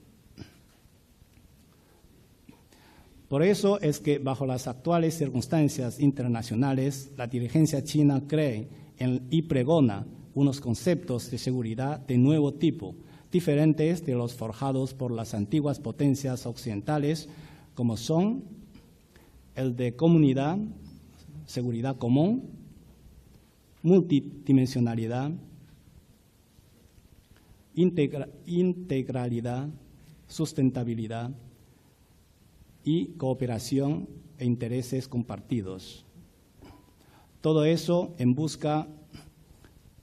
Por eso es que, bajo las actuales circunstancias internacionales, la dirigencia china cree y pregona unos conceptos de seguridad de nuevo tipo, diferentes de los forjados por las antiguas potencias occidentales, como son el de comunidad, seguridad común, multidimensionalidad, integralidad, sustentabilidad y cooperación e intereses compartidos. Todo eso en busca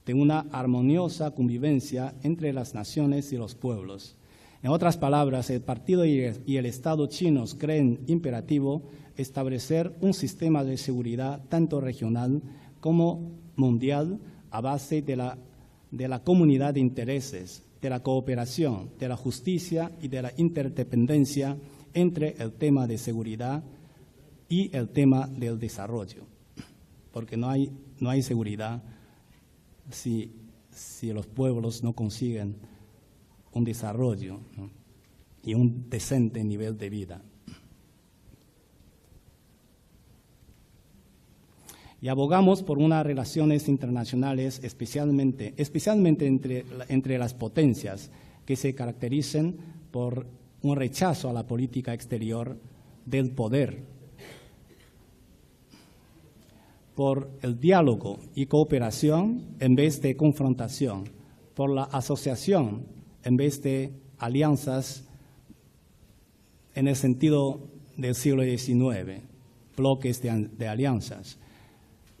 de una armoniosa convivencia entre las naciones y los pueblos. En otras palabras, el partido y el Estado chinos creen imperativo establecer un sistema de seguridad tanto regional como mundial a base de la comunidad de intereses, de la cooperación, de la justicia y de la interdependencia entre el tema de seguridad y el tema del desarrollo. Porque no hay seguridad si los pueblos no consiguen un desarrollo, ¿no? Y un decente nivel de vida. Y abogamos por unas relaciones internacionales especialmente entre las potencias que se caractericen por un rechazo a la política exterior del poder, por el diálogo y cooperación en vez de confrontación, por la asociación en vez de alianzas en el sentido del siglo XIX, bloques de alianzas,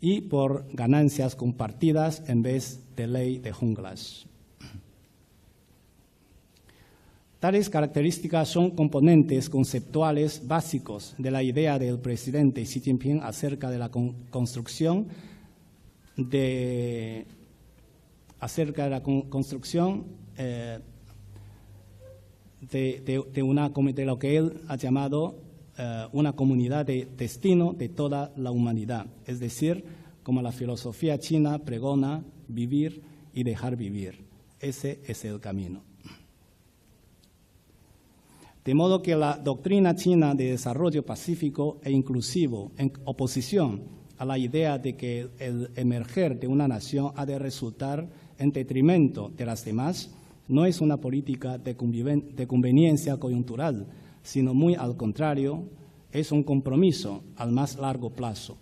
y por ganancias compartidas en vez de ley de junglas. Tales características son componentes conceptuales básicos de la idea del presidente Xi Jinping acerca de la construcción de lo que él ha llamado una comunidad de destino de toda la humanidad, es decir, como la filosofía china pregona, vivir y dejar vivir. Ese es el camino. De modo que la doctrina china de desarrollo pacífico e inclusivo, en oposición a la idea de que el emerger de una nación ha de resultar en detrimento de las demás, no es una política de conveniencia coyuntural, sino muy al contrario, es un compromiso al más largo plazo.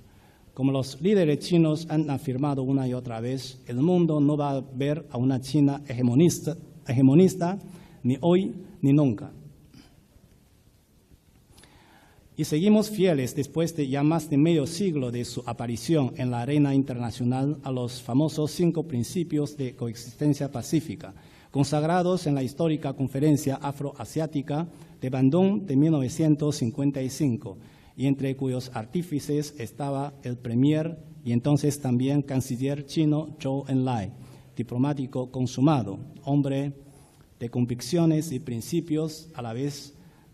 Como los líderes chinos han afirmado una y otra vez, el mundo no va a ver a una China hegemonista ni hoy ni nunca. Y seguimos fieles, después de ya más de medio siglo de su aparición en la arena internacional, a los famosos 5 principios de coexistencia pacífica, consagrados en la histórica Conferencia Afroasiática de Bandung de 1955, y entre cuyos artífices estaba el premier y entonces también canciller chino Zhou Enlai, diplomático consumado, hombre de convicciones y principios a la vez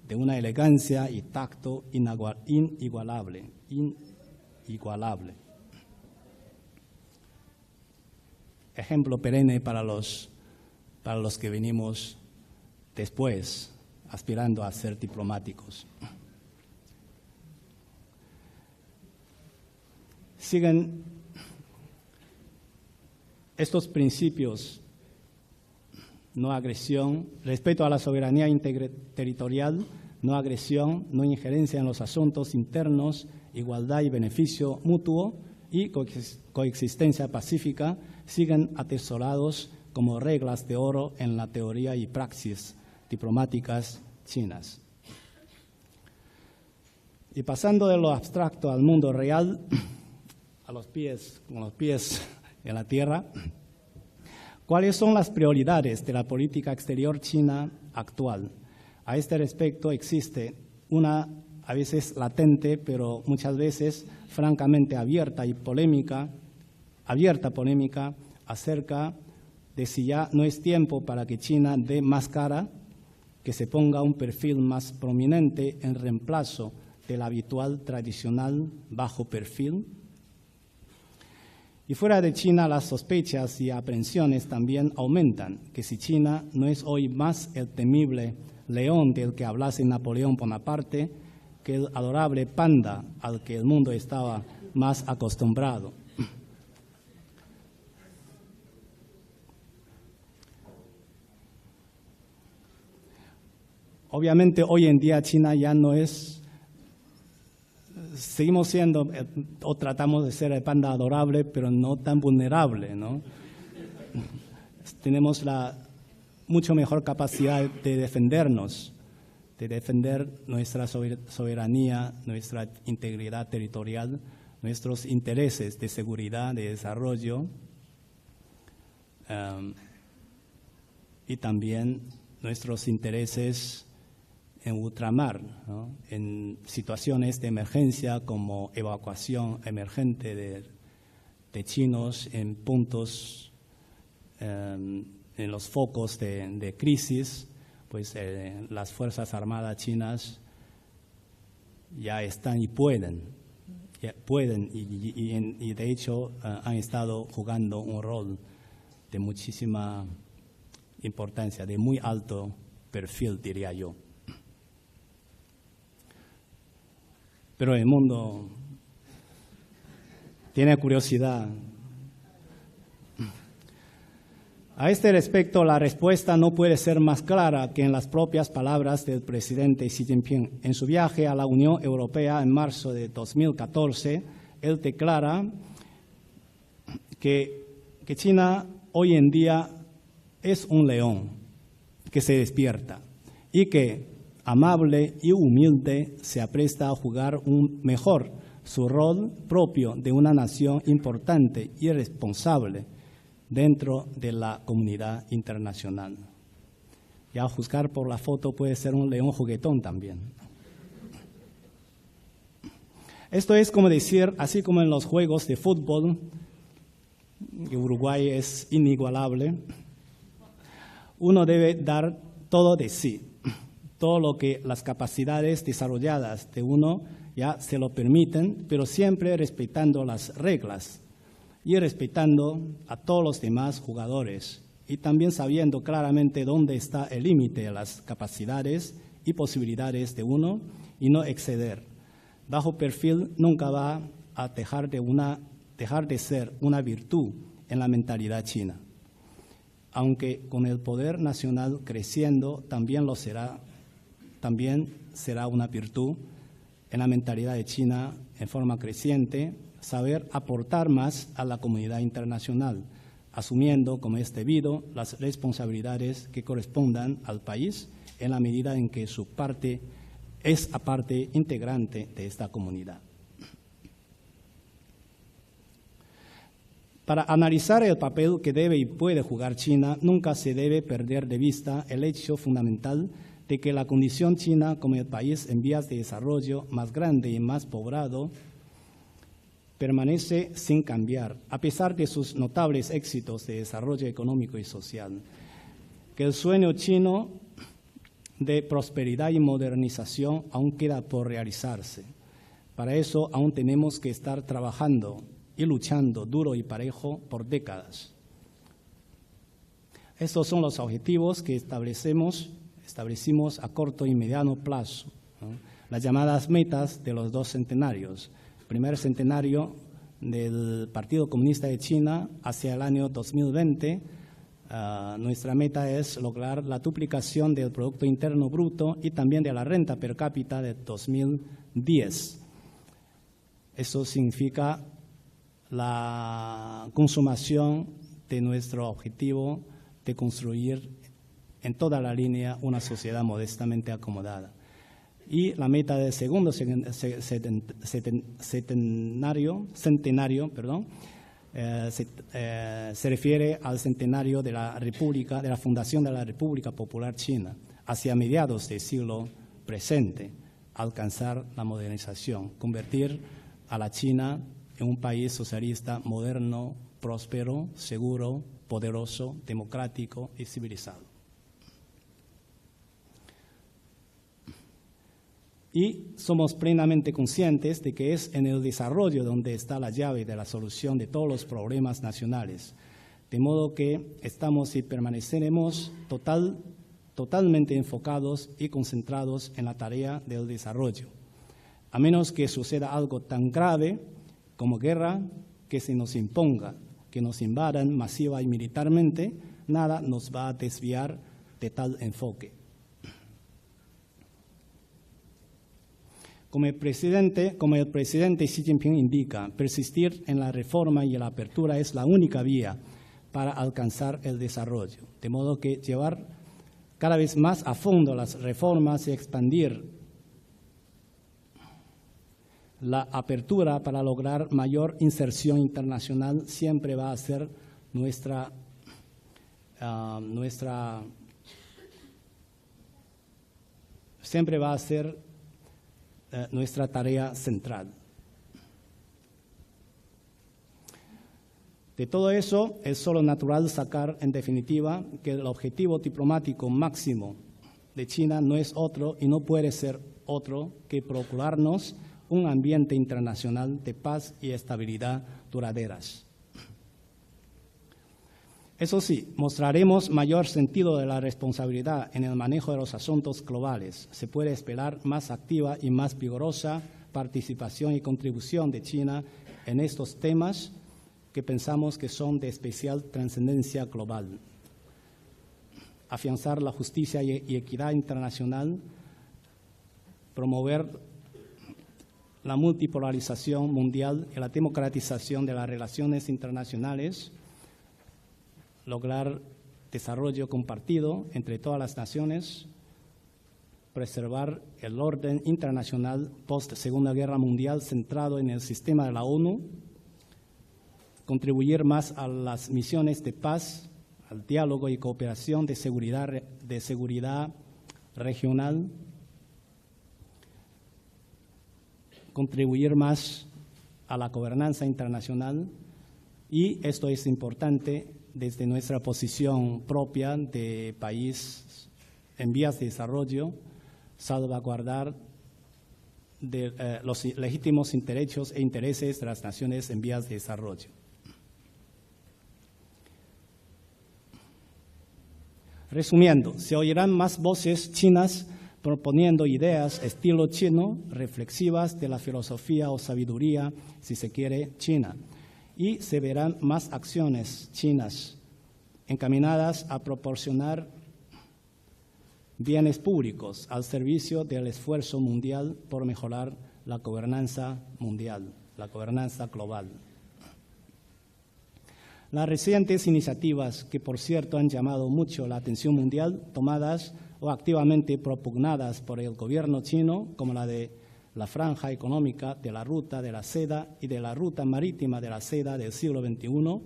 de una elegancia y tacto inigualable. ejemplo perenne para los que venimos después, aspirando a ser diplomáticos. Siguen estos principios: no agresión, respeto a la soberanía territorial, no agresión, no injerencia en los asuntos internos, igualdad y beneficio mutuo y coexistencia pacífica, siguen atesorados como reglas de oro en la teoría y praxis diplomáticas chinas. Y pasando de lo abstracto al mundo real, con los pies en la tierra, ¿cuáles son las prioridades de la política exterior china actual? A este respecto existe una, a veces latente, pero muchas veces francamente abierta polémica acerca de si ya no es tiempo para que China dé más cara, que se ponga un perfil más prominente en reemplazo del habitual tradicional bajo perfil. Y fuera de China, las sospechas y aprensiones también aumentan, que si China no es hoy más el temible león del que hablase Napoleón Bonaparte, que el adorable panda al que el mundo estaba más acostumbrado. Obviamente hoy en día China ya no es, seguimos siendo o tratamos de ser el panda adorable, pero no tan vulnerable, ¿no? Tenemos la mucho mejor capacidad de defendernos, de defender nuestra soberanía, nuestra integridad territorial, nuestros intereses de seguridad, de desarrollo y también nuestros intereses en ultramar, ¿no? En situaciones de emergencia como evacuación emergente de chinos en puntos, en los focos de crisis, pues las Fuerzas Armadas chinas ya están y pueden y de hecho han estado jugando un rol de muchísima importancia, de muy alto perfil, diría yo. Pero el mundo tiene curiosidad. A este respecto, la respuesta no puede ser más clara que en las propias palabras del presidente Xi Jinping. En su viaje a la Unión Europea en marzo de 2014, él declara que China hoy en día es un león que se despierta y que, amable y humilde, se apresta a jugar mejor su rol propio de una nación importante y responsable dentro de la comunidad internacional. Y a juzgar por la foto puede ser un león juguetón también. Esto es como decir, así como en los juegos de fútbol, que Uruguay es inigualable, uno debe dar todo de sí, todo lo que las capacidades desarrolladas de uno ya se lo permiten, pero siempre respetando las reglas y respetando a todos los demás jugadores y también sabiendo claramente dónde está el límite de las capacidades y posibilidades de uno y no exceder. Bajo perfil nunca va a dejar de ser una virtud en la mentalidad china, aunque con el poder nacional creciendo también será una virtud en la mentalidad de China en forma creciente, saber aportar más a la comunidad internacional, asumiendo como es debido las responsabilidades que correspondan al país en la medida en que su parte es parte integrante de esta comunidad. Para analizar el papel que debe y puede jugar China, nunca se debe perder de vista el hecho fundamental de que la condición china como el país en vías de desarrollo más grande y más poblado permanece sin cambiar, a pesar de sus notables éxitos de desarrollo económico y social. Que el sueño chino de prosperidad y modernización aún queda por realizarse. Para eso aún tenemos que estar trabajando y luchando duro y parejo por décadas. Estos son los objetivos que establecimos a corto y mediano plazo, ¿no? Las llamadas metas de los 2 centenarios. Primer centenario del Partido Comunista de China hacia el año 2020, nuestra meta es lograr la duplicación del Producto Interno Bruto y también de la renta per cápita de 2010. Eso significa la consumación de nuestro objetivo de construir en toda la línea una sociedad modestamente acomodada. Y la meta del segundo centenario, se refiere al centenario de la República, de la fundación de la República Popular China, hacia mediados del siglo presente, alcanzar la modernización, convertir a la China en un país socialista moderno, próspero, seguro, poderoso, democrático y civilizado. Y somos plenamente conscientes de que es en el desarrollo donde está la llave de la solución de todos los problemas nacionales. De modo que estamos y permaneceremos totalmente enfocados y concentrados en la tarea del desarrollo. A menos que suceda algo tan grave como guerra, que se nos imponga, que nos invadan masiva y militarmente, nada nos va a desviar de tal enfoque. Como el presidente Xi Jinping indica, persistir en la reforma y la apertura es la única vía para alcanzar el desarrollo. De modo que llevar cada vez más a fondo las reformas y expandir la apertura para lograr mayor inserción internacional nuestra tarea central. De todo eso es solo natural sacar, en definitiva, que el objetivo diplomático máximo de China no es otro y no puede ser otro que procurarnos un ambiente internacional de paz y estabilidad duraderas. Eso sí, mostraremos mayor sentido de la responsabilidad en el manejo de los asuntos globales. Se puede esperar más activa y más vigorosa participación y contribución de China en estos temas que pensamos que son de especial trascendencia global. Afianzar la justicia y equidad internacional, promover la multipolarización mundial y la democratización de las relaciones internacionales, lograr desarrollo compartido entre todas las naciones, preservar el orden internacional post-Segunda Guerra Mundial centrado en el sistema de la ONU, contribuir más a las misiones de paz, al diálogo y cooperación de seguridad regional, contribuir más a la gobernanza internacional y esto es importante desde nuestra posición propia de país en vías de desarrollo, salvaguardar los legítimos derechos e intereses de las naciones en vías de desarrollo. Resumiendo, se oirán más voces chinas proponiendo ideas estilo chino, reflexivas de la filosofía o sabiduría, si se quiere, china. Y se verán más acciones chinas encaminadas a proporcionar bienes públicos al servicio del esfuerzo mundial por mejorar la gobernanza mundial, la gobernanza global. Las recientes iniciativas, que por cierto han llamado mucho la atención mundial, tomadas o activamente propugnadas por el gobierno chino, como la de la franja económica de la ruta de la seda y de la ruta marítima de la seda del siglo XXI,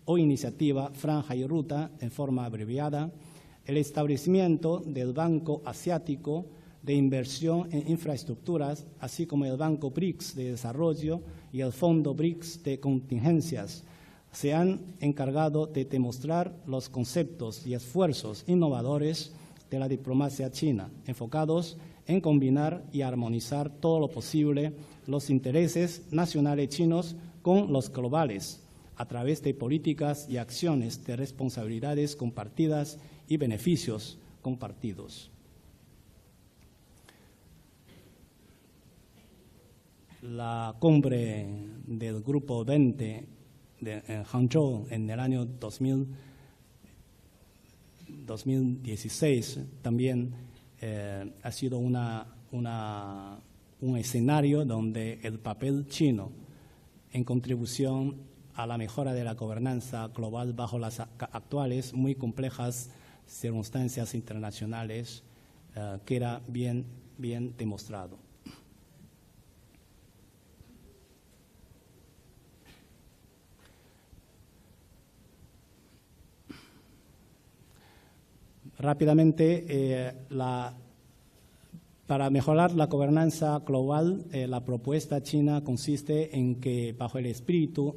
o iniciativa Franja y Ruta en forma abreviada, el establecimiento del Banco Asiático de Inversión en Infraestructuras, así como el Banco BRICS de Desarrollo y el Fondo BRICS de Contingencias, se han encargado de demostrar los conceptos y esfuerzos innovadores de la diplomacia china, enfocados en combinar y armonizar todo lo posible los intereses nacionales chinos con los globales, a través de políticas y acciones de responsabilidades compartidas y beneficios compartidos. La cumbre del Grupo 20 en Hangzhou en el año 2016 también ha sido un escenario donde el papel chino en contribución a la mejora de la gobernanza global bajo las actuales muy complejas circunstancias internacionales queda bien demostrado. Rápidamente, para mejorar la gobernanza global, la propuesta china consiste en que bajo el espíritu,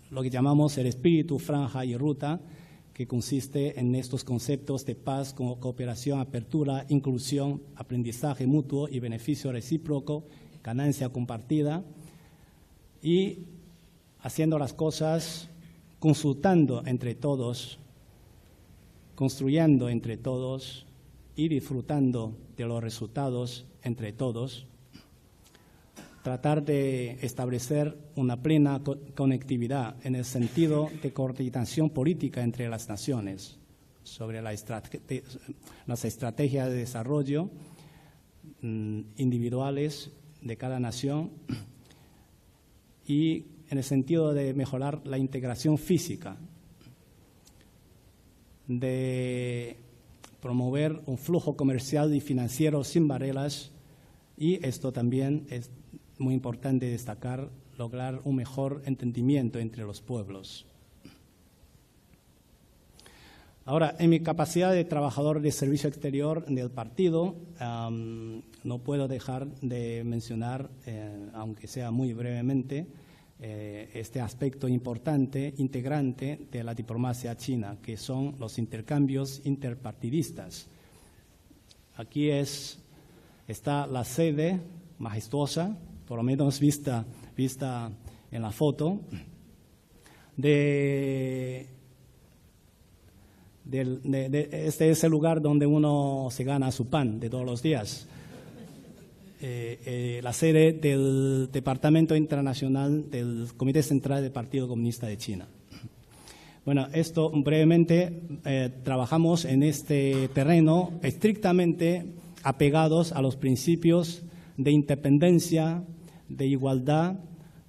lo que llamamos el espíritu franja y ruta, que consiste en estos conceptos de paz, cooperación, apertura, inclusión, aprendizaje mutuo y beneficio recíproco, ganancia compartida, y haciendo las cosas consultando entre todos, construyendo entre todos y disfrutando de los resultados entre todos, tratar de establecer una plena conectividad en el sentido de coordinación política entre las naciones sobre las estrategias de desarrollo individuales de cada nación y en el sentido de mejorar la integración física, de promover un flujo comercial y financiero sin barreras, y esto también es muy importante destacar, lograr un mejor entendimiento entre los pueblos. Ahora, en mi capacidad de trabajador de servicio exterior del partido, no puedo dejar de mencionar, aunque sea muy brevemente, este aspecto importante, integrante de la diplomacia china, que son los intercambios interpartidistas. Aquí está la sede majestuosa, por lo menos vista en la foto, este es el lugar donde uno se gana su pan de todos los días. La sede del Departamento Internacional del Comité Central del Partido Comunista de China. Bueno, esto brevemente, trabajamos en este terreno estrictamente apegados a los principios de independencia, de igualdad,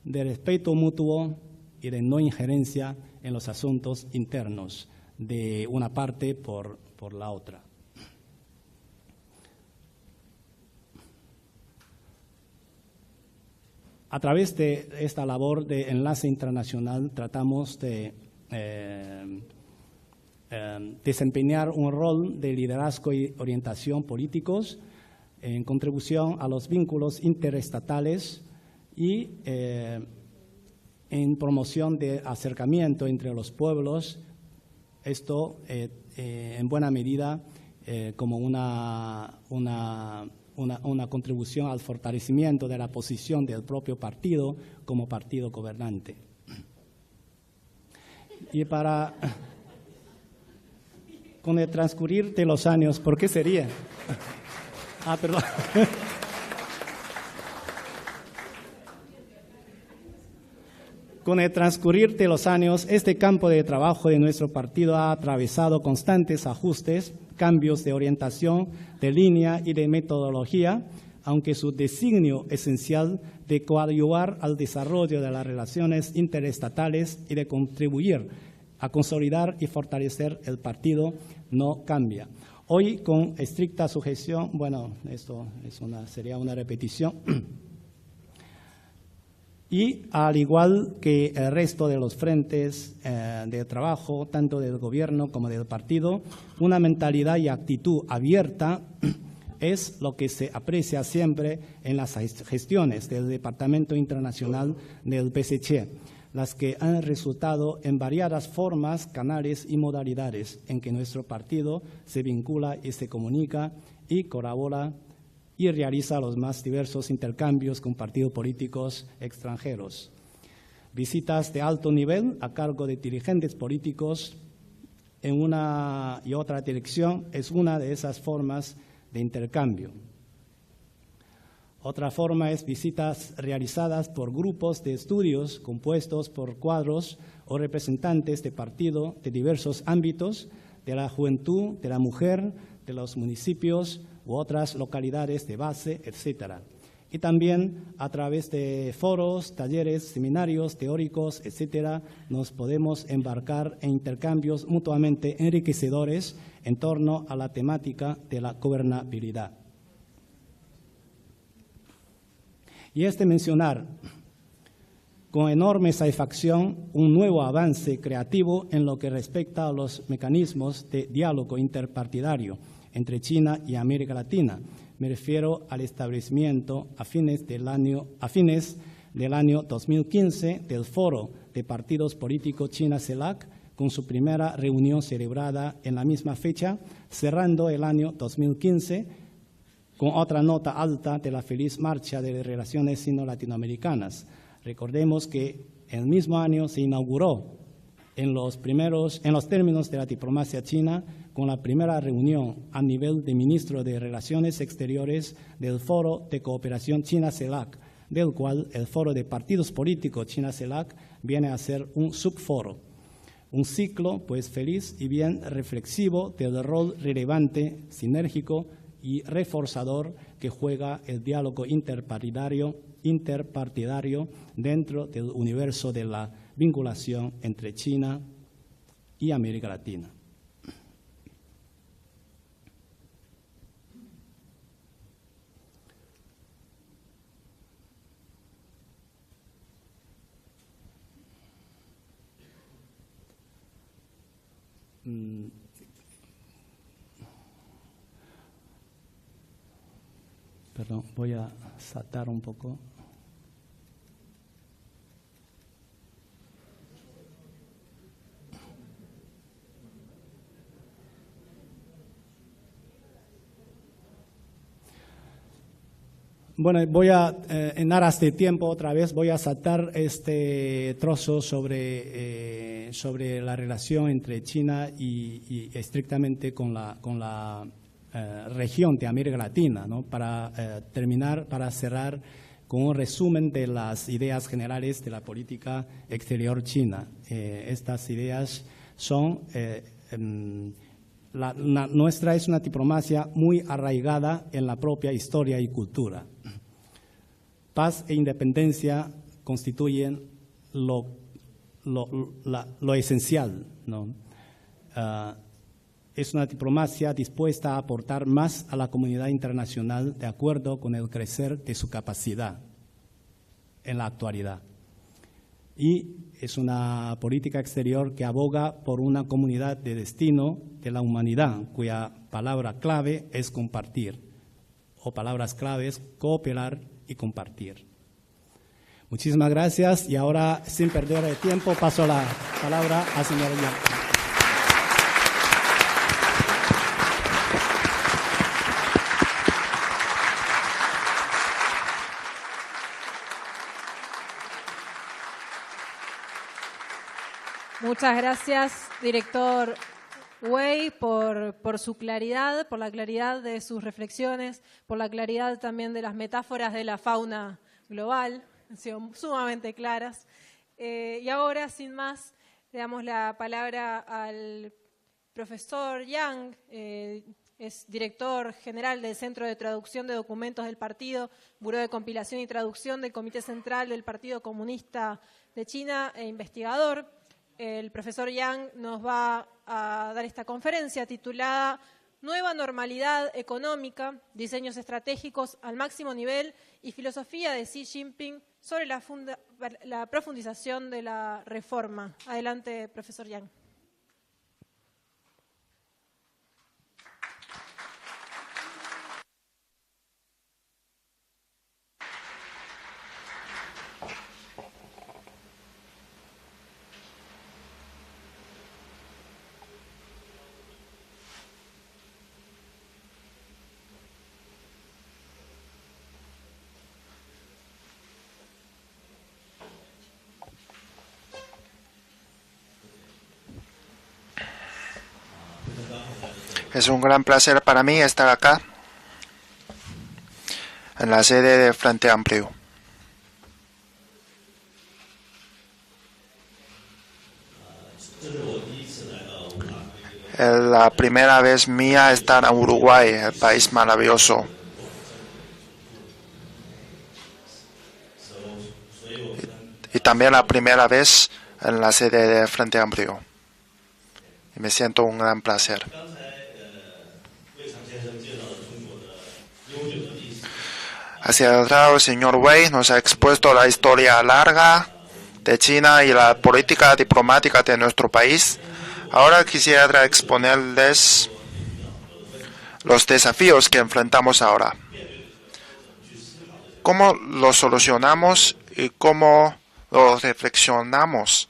de respeto mutuo y de no injerencia en los asuntos internos de una parte por la otra. A través de esta labor de enlace internacional tratamos de desempeñar un rol de liderazgo y orientación políticos en contribución a los vínculos interestatales y en promoción de acercamiento entre los pueblos, esto en buena medida como una contribución al fortalecimiento de la posición del propio partido como partido gobernante. Y con el transcurrir de los años, ¿por qué sería? Perdón. Con el transcurrir de los años, este campo de trabajo de nuestro partido ha atravesado constantes ajustes, cambios de orientación, de línea y de metodología, aunque su designio esencial de coadyuvar al desarrollo de las relaciones interestatales y de contribuir a consolidar y fortalecer el partido no cambia. Hoy, con estricta sujeción, bueno, esto sería una repetición, y al igual que el resto de los frentes de trabajo, tanto del gobierno como del partido, una mentalidad y actitud abierta es lo que se aprecia siempre en las gestiones del Departamento Internacional del PSC, las que han resultado en variadas formas, canales y modalidades en que nuestro partido se vincula y se comunica y colabora y realiza los más diversos intercambios con partidos políticos extranjeros. visitas de alto nivel a cargo de dirigentes políticos en una y otra dirección es una de esas formas de intercambio. Otra forma es visitas realizadas por grupos de estudios compuestos por cuadros o representantes de partido de diversos ámbitos, de la juventud, de la mujer, de los municipios u otras localidades de base, etc. Y también a través de foros, talleres, seminarios teóricos, etc., nos podemos embarcar en intercambios mutuamente enriquecedores en torno a la temática de la gobernabilidad. Y es de mencionar con enorme satisfacción un nuevo avance creativo en lo que respecta a los mecanismos de diálogo interpartidario entre China y América Latina. Me refiero al establecimiento a fines del año 2015 del Foro de Partidos Políticos China-CELAC, con su primera reunión celebrada en la misma fecha, cerrando el año 2015 con otra nota alta de la feliz marcha de relaciones sino-latinoamericanas. Recordemos que el mismo año se inauguró en los términos de la diplomacia china con la primera reunión a nivel de ministro de Relaciones Exteriores del Foro de Cooperación China-CELAC, del cual el Foro de Partidos Políticos China-CELAC viene a ser un subforo. Un ciclo, pues, feliz y bien reflexivo del rol relevante, sinérgico y reforzador que juega el diálogo interpartidario dentro del universo de la vinculación entre China y América Latina. Perdón, voy a saltar un poco. Bueno, voy a, en aras de tiempo otra vez, voy a saltar este trozo sobre la relación entre China y estrictamente con la región de América Latina, ¿no? Para cerrar con un resumen de las ideas generales de la política exterior china. Estas ideas son, nuestra es una diplomacia muy arraigada en la propia historia y cultura. Paz e independencia constituyen lo esencial, ¿no? Es una diplomacia dispuesta a aportar más a la comunidad internacional de acuerdo con el crecer de su capacidad en la actualidad. Y es una política exterior que aboga por una comunidad de destino de la humanidad, cuya palabra clave es compartir, o palabras claves, cooperar y compartir. Muchísimas gracias y ahora, sin perder el tiempo, paso la palabra al señor Yang. Muchas gracias, director Wei, por su claridad, por la claridad de sus reflexiones, por la claridad también de las metáforas de la fauna global, han sido sumamente claras. Y ahora, sin más, le damos la palabra al profesor Yang, es director general del Centro de Traducción de Documentos del Partido, Buró de Compilación y Traducción del Comité Central del Partido Comunista de China e investigador. El profesor Yang nos va a dar esta conferencia titulada Nueva Normalidad Económica, Diseños Estratégicos al Máximo Nivel y Filosofía de Xi Jinping sobre la profundización de la reforma. Adelante, profesor Yang. Es un gran placer para mí estar acá, en la sede del Frente Amplio. Es la primera vez mía estar en Uruguay, el país maravilloso. Y también la primera vez en la sede del Frente Amplio. Y me siento un gran placer. Hacia atrás, el señor Wei nos ha expuesto la historia larga de China y la política diplomática de nuestro país. Ahora quisiera exponerles los desafíos que enfrentamos ahora. ¿Cómo los solucionamos y cómo los reflexionamos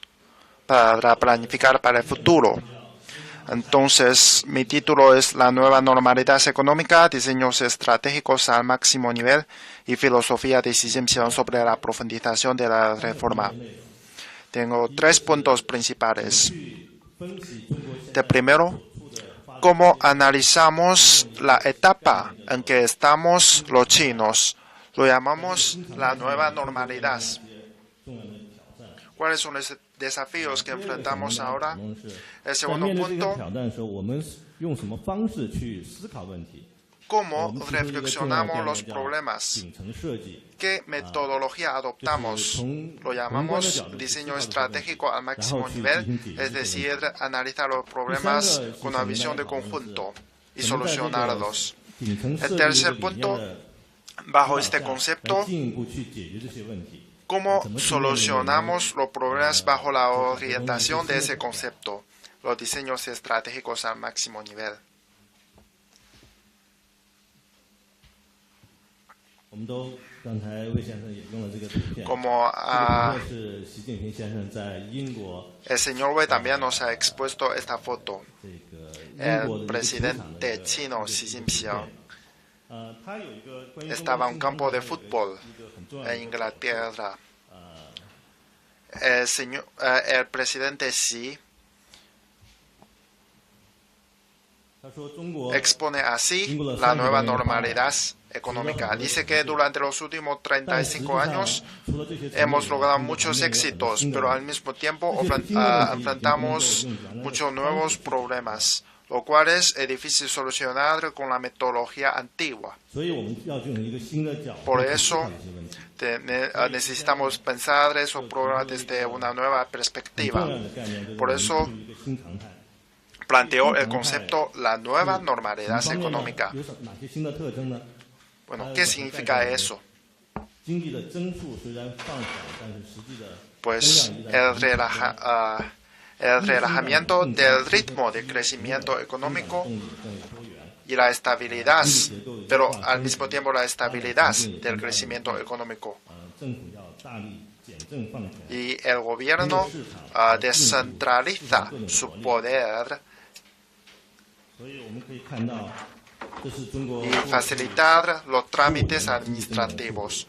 para planificar para el futuro? Entonces, mi título es La nueva normalidad económica, diseños estratégicos al máximo nivel y filosofía de Xi Jinping sobre la profundización de la reforma. Tengo 3 puntos principales. De primero, cómo analizamos la etapa en que estamos los chinos. Lo llamamos la nueva normalidad. ¿Cuáles son los desafíos que enfrentamos ahora? El segundo punto, ¿cómo reflexionamos los problemas? ¿Qué metodología adoptamos? Lo llamamos diseño estratégico al máximo nivel, es decir, analizar los problemas con una visión de conjunto y solucionarlos. El tercer punto, bajo este concepto, ¿cómo solucionamos los problemas bajo la orientación de ese concepto? Los diseños estratégicos al máximo nivel. Como el señor Wei también nos ha expuesto esta foto, el presidente chino Xi Jinping estaba en un campo de fútbol en Inglaterra. El presidente Xi expone así la nueva normalidad económica. Dice que durante los últimos 35 años hemos logrado muchos éxitos, pero al mismo tiempo enfrentamos muchos nuevos problemas, lo cual es difícil solucionar con la metodología antigua. Por eso necesitamos pensar esos problemas desde una nueva perspectiva. Por eso planteó el concepto la nueva normalidad económica. Bueno, ¿qué significa eso? Pues el relajamiento del ritmo de crecimiento económico y la estabilidad, pero al mismo tiempo la estabilidad del crecimiento económico. Y el gobierno descentraliza su poder y facilitar los trámites administrativos.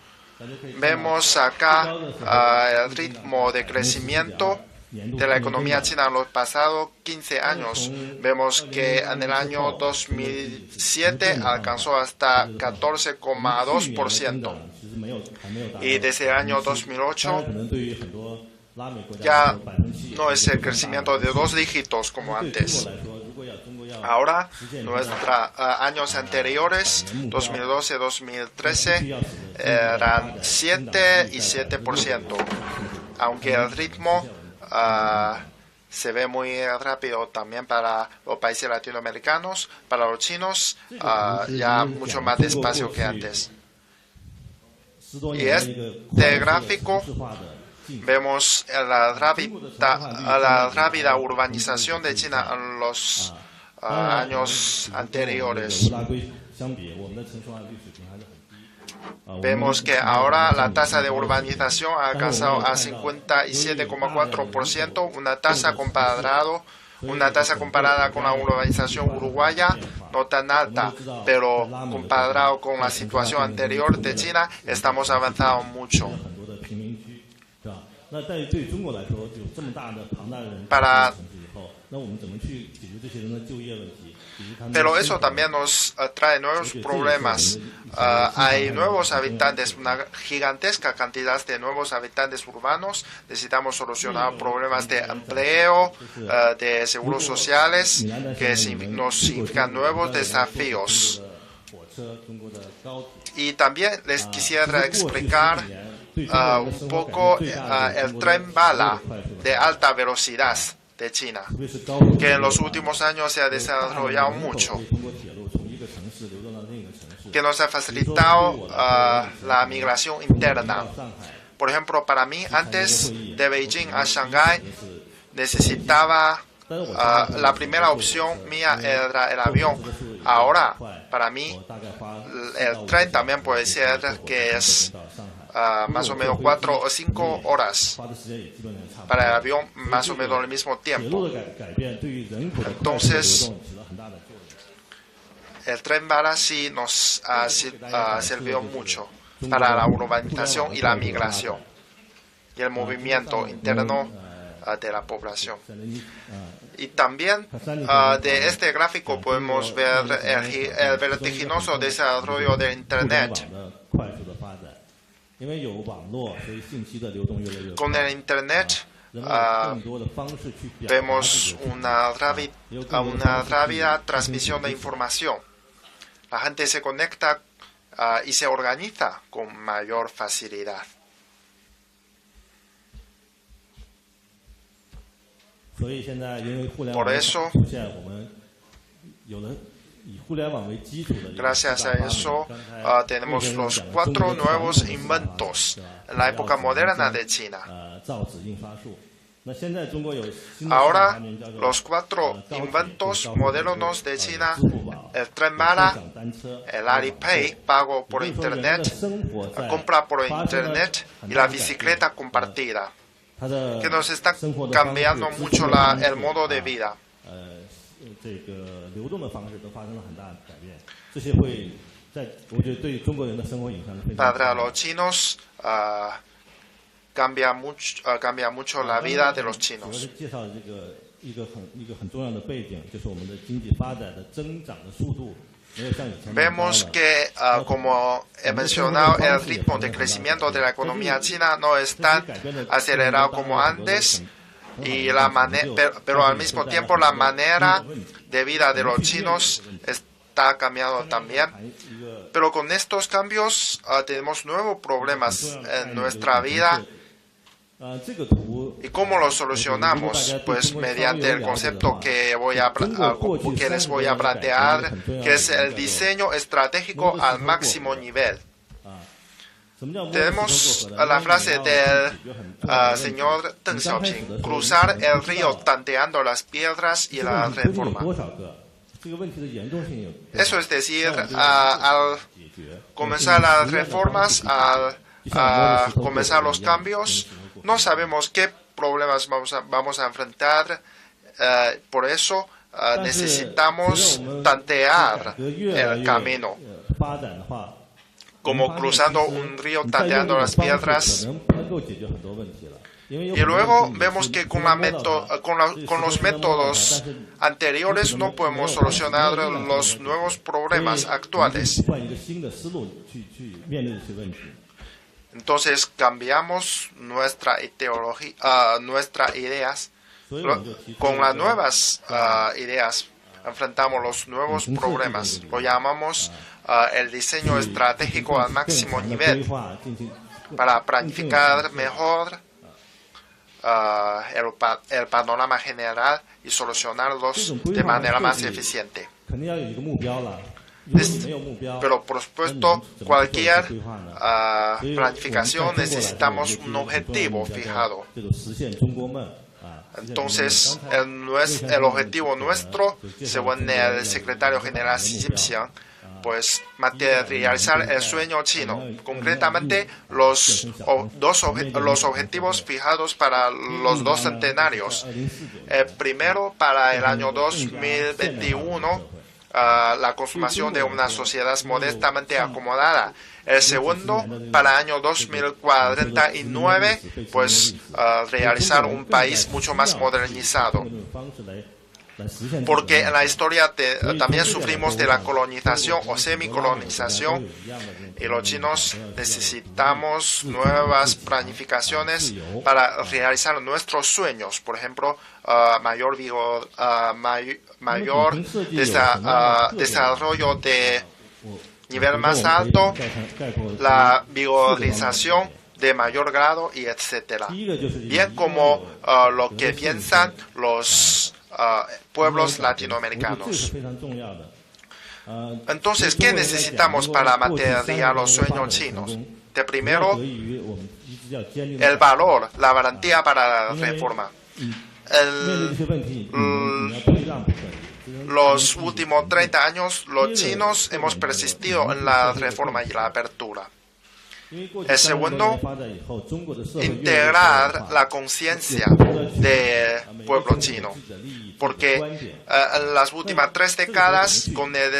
Vemos acá el ritmo de crecimiento de la economía china en los pasados 15 años. Vemos que en el año 2007 alcanzó hasta 14,2%. Y desde el año 2008 ya no es el crecimiento de 2 dígitos como antes. Ahora, años anteriores, 2012-2013, eran 7 y 7%. Aunque el ritmo se ve muy rápido también para los países latinoamericanos, para los chinos, ya mucho más despacio que antes. Y este gráfico vemos la rápida urbanización de China en los años anteriores. Vemos que ahora la tasa de urbanización ha alcanzado a 57,4%, una tasa comparada con la urbanización uruguaya no tan alta, pero comparado con la situación anterior de China, estamos avanzando mucho. Pero eso también nos trae nuevos problemas. Hay nuevos habitantes, una gigantesca cantidad de nuevos habitantes urbanos. Necesitamos solucionar problemas de empleo, de seguros sociales, que nos significan nuevos desafíos. Y también les quisiera explicar un poco el tren bala de alta velocidad de China, que en los últimos años se ha desarrollado mucho, que nos ha facilitado la migración interna. Por ejemplo, para mí, antes de Beijing a Shanghái, necesitaba la primera opción mía era el avión. Ahora, para mí, el tren también puede ser que es más o menos 4 o 5 horas. Para el avión, más o menos el mismo tiempo. Entonces, el tren bala sí nos ha servido mucho para la urbanización y la migración y el movimiento interno de la población. Y también de este gráfico podemos ver el vertiginoso desarrollo de Internet. Con el Internet vemos una rápida transmisión de información. La gente se conecta y se organiza con mayor facilidad. Por eso, gracias a eso, tenemos los 4 nuevos inventos en la época moderna de China. Ahora, los 4 inventos modernos de China, el tren bala, el Alipay, pago por Internet, la compra por Internet y la bicicleta compartida, que nos está cambiando mucho el modo de vida. Para los chinos, cambia mucho la vida de los chinos. Vemos que, como he mencionado, el ritmo de crecimiento de la economía china no es tan acelerado como antes, pero al mismo tiempo la manera de vida de los chinos está cambiando también. Pero con estos cambios tenemos nuevos problemas en nuestra vida. ¿Y cómo lo solucionamos? Pues mediante el concepto que les voy a plantear, que es el diseño estratégico al máximo nivel. Tenemos la frase del señor Deng Xiaoping: cruzar el río tanteando las piedras y la reforma. Eso es decir, al comenzar las reformas, al comenzar los cambios, no sabemos qué problemas vamos a enfrentar. Por eso necesitamos tantear el camino, como cruzando un río tanteando las piedras. Y luego vemos que con los métodos anteriores no podemos solucionar los nuevos problemas actuales. Entonces cambiamos nuestra ideología, nuestras ideas. Con las nuevas ideas enfrentamos los nuevos problemas. Lo llamamos el diseño estratégico al máximo nivel, para planificar mejor el panorama general y solucionarlos de manera más eficiente. Pero por supuesto, cualquier planificación necesitamos un objetivo fijado. Entonces, el objetivo nuestro, según el secretario general Xi Jinping, pues materializar el sueño chino. Concretamente, los objetivos fijados para los 2 centenarios. Primero, para el año 2021, la consumación de una sociedad modestamente acomodada. El segundo, para el año 2049, pues realizar un país mucho más modernizado. Porque en la historia también sufrimos de la colonización o semicolonización, y los chinos necesitamos nuevas planificaciones para realizar nuestros sueños. Por ejemplo, mayor desarrollo de nivel más alto, la vigorización de mayor grado, y etcétera. Bien como lo que piensan los pueblos latinoamericanos. Entonces, ¿qué necesitamos para materializar los sueños chinos? De primero, el valor, la garantía para la reforma. Los últimos 30 años, los chinos hemos persistido en la reforma y la apertura. El segundo, integrar la conciencia del pueblo chino, porque en las últimas 3 décadas, con el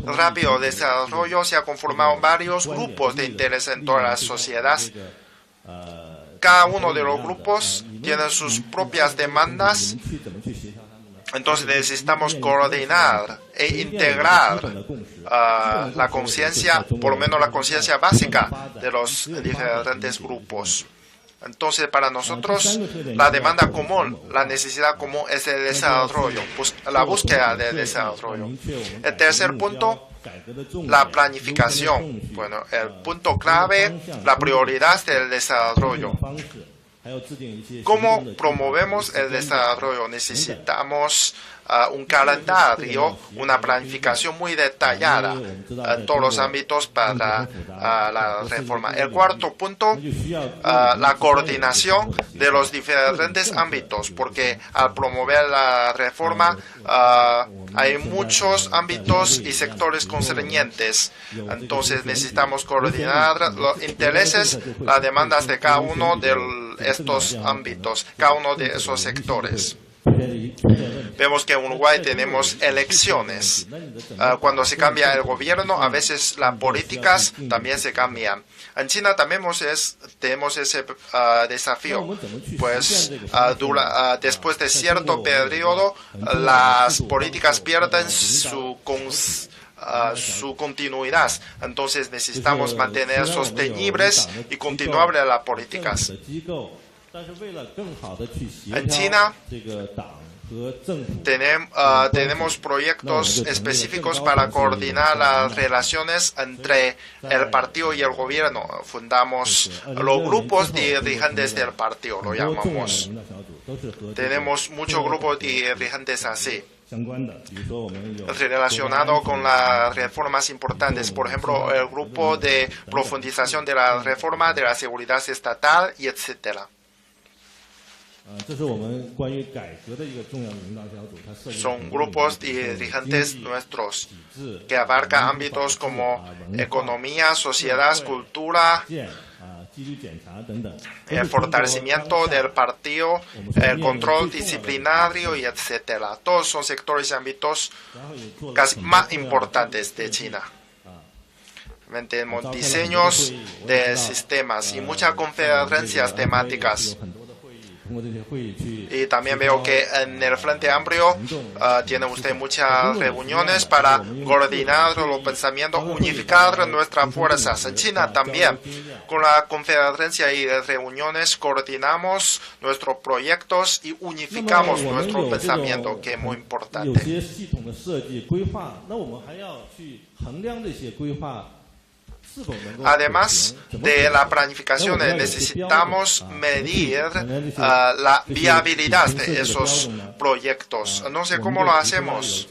rápido desarrollo, se han conformado varios grupos de interés en toda la sociedad. Cada uno de los grupos tiene sus propias demandas. Entonces necesitamos coordinar e integrar la conciencia, por lo menos la conciencia básica de los diferentes grupos. Entonces, para nosotros, la demanda común, la necesidad común es el desarrollo, la búsqueda de desarrollo. El tercer punto, la planificación. Bueno, el punto clave, la prioridad del desarrollo. ¿Cómo promovemos el desarrollo? Necesitamos un calendario, una planificación muy detallada en todos los ámbitos para la reforma. El cuarto punto, la coordinación de los diferentes ámbitos, porque al promover la reforma hay muchos ámbitos y sectores concernientes. Entonces necesitamos coordinar los intereses, las demandas de cada uno de estos ámbitos, cada uno de esos sectores. Vemos que en Uruguay tenemos elecciones. Cuando se cambia el gobierno, a veces las políticas también se cambian. En China también tenemos ese desafío. Pues después de cierto periodo, las políticas pierden su continuidad. Entonces necesitamos mantener sostenibles y continuables las políticas. En China tenemos proyectos específicos para coordinar las relaciones entre el partido y el gobierno. Fundamos los grupos de dirigentes del partido, lo llamamos. Tenemos muchos grupos de dirigentes así, relacionado con las reformas importantes. Por ejemplo, el grupo de profundización de la reforma de la seguridad estatal, y etcétera. Son grupos de dirigentes nuestros que abarcan ámbitos como economía, sociedad, cultura, el fortalecimiento del partido, el control disciplinario, y etcétera. Todos son sectores y ámbitos casi más importantes de China. Tenemos diseños de sistemas y muchas conferencias temáticas. Y también veo que en el Frente Amplio tiene usted muchas reuniones para coordinar los pensamientos, unificar nuestras fuerzas. En China también, con la conferencia y reuniones, coordinamos nuestros proyectos y unificamos nuestro pensamiento, que es muy importante. Además de la planificación, necesitamos medir la viabilidad de esos proyectos. No sé cómo lo hacemos.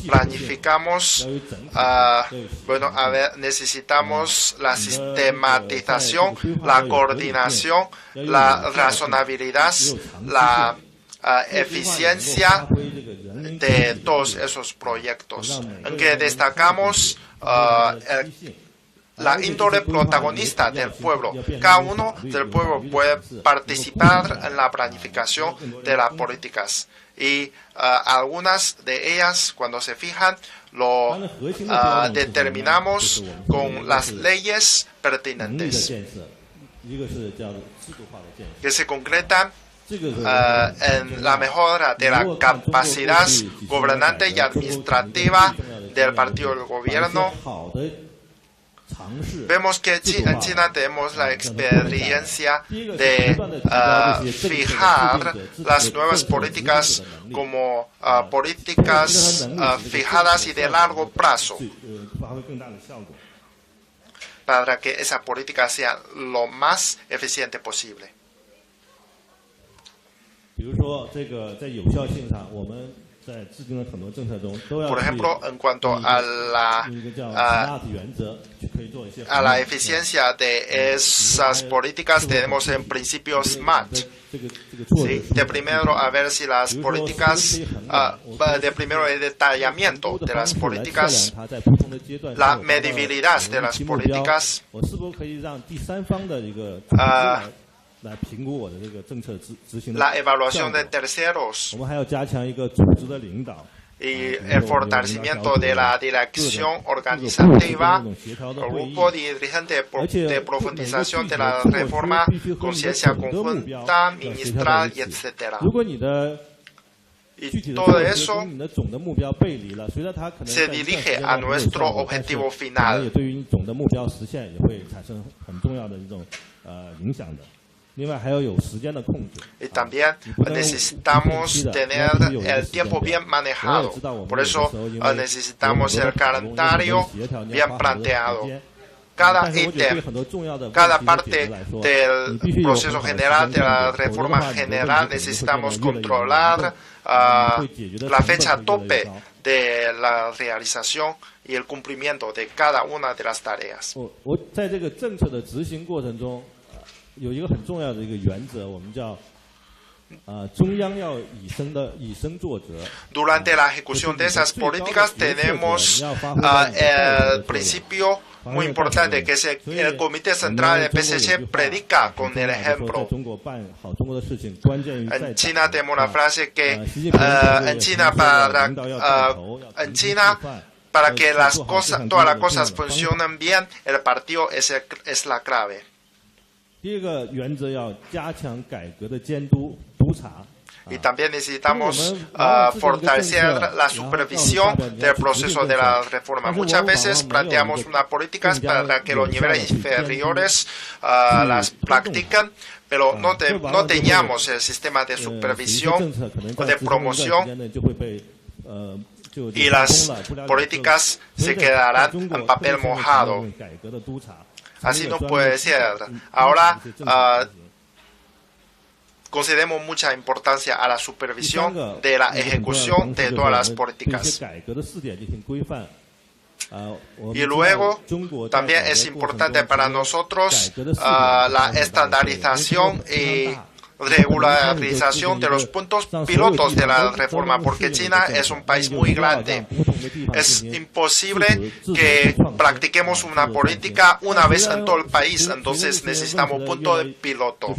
Planificamos, necesitamos la sistematización, la coordinación, la razonabilidad, la eficiencia de todos esos proyectos, en que destacamos la índole protagonista del pueblo. Cada uno del pueblo puede participar en la planificación de las políticas. Y algunas de ellas, cuando se fijan, lo determinamos con las leyes pertinentes, que se concretan en la mejora de la capacidad gobernante y administrativa del partido del gobierno. Vemos que en China tenemos la experiencia de fijar las nuevas políticas como políticas fijadas y de largo plazo, para que esa política sea lo más eficiente posible. Por ejemplo, en cuanto a la eficiencia de esas políticas, tenemos en principio SMART. ¿Sí? De primero, a ver si las políticas, de primero el detallamiento de las políticas, la medibilidad de las políticas, la evaluación de terceros y el fortalecimiento de la dirección organizativa, el grupo dirigente de profundización de la reforma, conciencia conjunta, ministral, y etc. Y todo eso se dirige a nuestro objetivo final. Y también necesitamos tener el tiempo bien manejado. Por eso necesitamos el calendario bien planteado. Cada ítem, cada parte del proceso general, de la reforma general, necesitamos controlar la fecha tope de la realización y el cumplimiento de cada una de las tareas. Durante la ejecución de esas políticas tenemos el principio muy importante, que es el Comité Central del PCC predica con el ejemplo. En China tenemos una frase que en China para que todas las cosas funcionen bien, el partido es la clave. Y también necesitamos fortalecer la supervisión del proceso de la reforma. Muchas veces planteamos unas políticas para que los niveles inferiores las practiquen, pero no teníamos el sistema de supervisión o de promoción, y las políticas se quedarán en papel mojado. Así no puede ser. Ahora concedemos mucha importancia a la supervisión de la ejecución de todas las políticas. Y luego también es importante para nosotros la estandarización y regularización de los puntos pilotos de la reforma, porque China es un país muy grande. Es imposible que practiquemos una política una vez en todo el país, entonces necesitamos punto de piloto.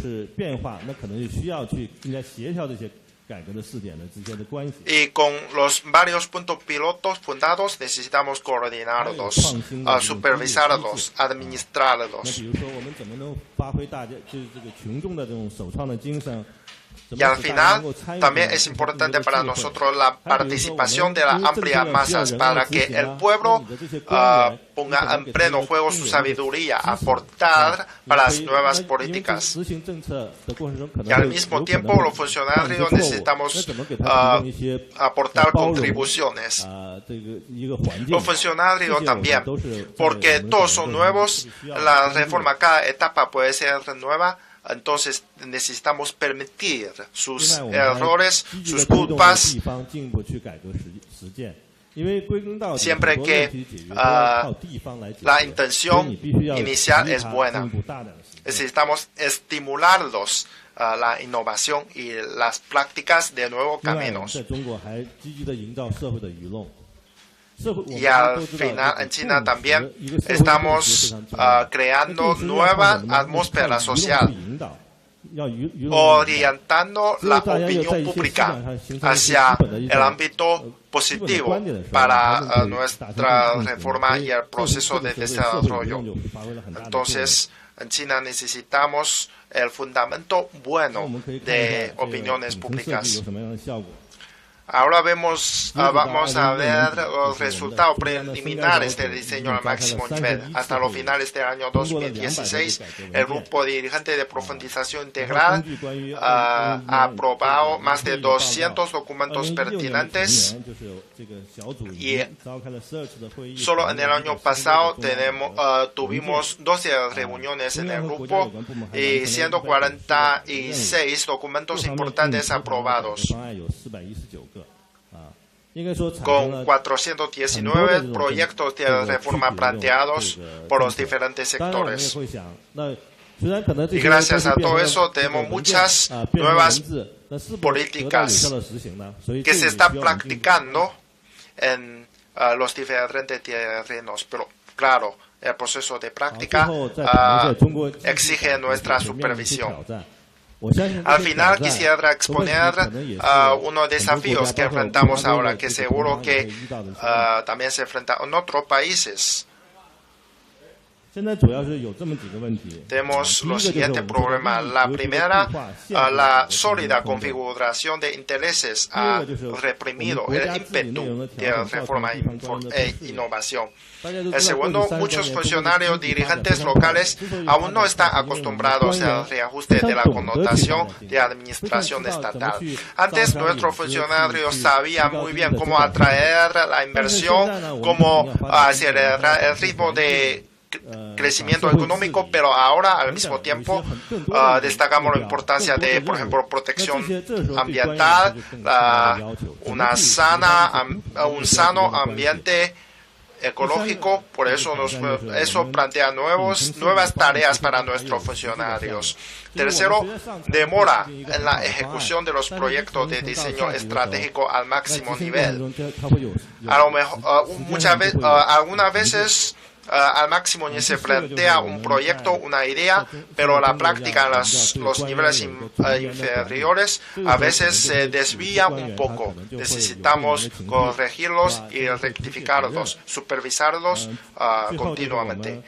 Y con los varios puntos pilotos fundados necesitamos coordinarlos, supervisarlos, administrarlos. Y al final, también es importante para nosotros la participación de las amplias masas para que el pueblo ponga en pleno juego su sabiduría, aportar para las nuevas políticas. Y al mismo tiempo, los funcionarios necesitamos aportar contribuciones. Los funcionarios también, porque todos son nuevos, la reforma, cada etapa puede ser nueva. Entonces necesitamos permitir sus errores, sus culpas, siempre que la intención inicial es buena. Necesitamos estimularlos la innovación y las prácticas de nuevos caminos. Y al final en China también estamos creando nueva atmósfera social, orientando la opinión pública hacia el ámbito positivo para nuestra reforma y el proceso de desarrollo. Entonces, en China necesitamos el fundamento bueno de opiniones públicas. Ahora vamos a ver los resultados preliminares del diseño al máximo nivel. Hasta los finales del año 2016, el grupo dirigente de profundización integral ha aprobado más de 200 documentos pertinentes y solo en el año pasado tuvimos 12 reuniones en el grupo y 146 documentos importantes aprobados, con 419 proyectos de reforma planteados por los diferentes sectores. Y gracias a todo eso tenemos muchas nuevas políticas que se están practicando en los diferentes terrenos. Pero claro, el proceso de práctica exige nuestra supervisión. Al final quisiera exponer uno de los desafíos que enfrentamos ahora, que seguro que también se enfrenta en otros países. Tenemos los siguientes problemas. La primera, la sólida configuración de intereses ha reprimido el ímpetu de reforma e innovación. El segundo, muchos funcionarios dirigentes locales aún no están acostumbrados al reajuste de la connotación de administración estatal. Antes, nuestros funcionarios sabían muy bien cómo atraer la inversión, cómo acelerar el ritmo de crecimiento económico, pero ahora al mismo tiempo destacamos la importancia de, por ejemplo, protección ambiental, un sano ambiente ecológico. Por eso eso plantea nuevas tareas para nuestros funcionarios. Tercero, demora en la ejecución de los proyectos de diseño estratégico al máximo nivel. A lo mejor, algunas veces al máximo ni se plantea un proyecto, una idea, pero la práctica en los niveles inferiores a veces se desvía un poco. Necesitamos corregirlos y rectificarlos, supervisarlos continuamente.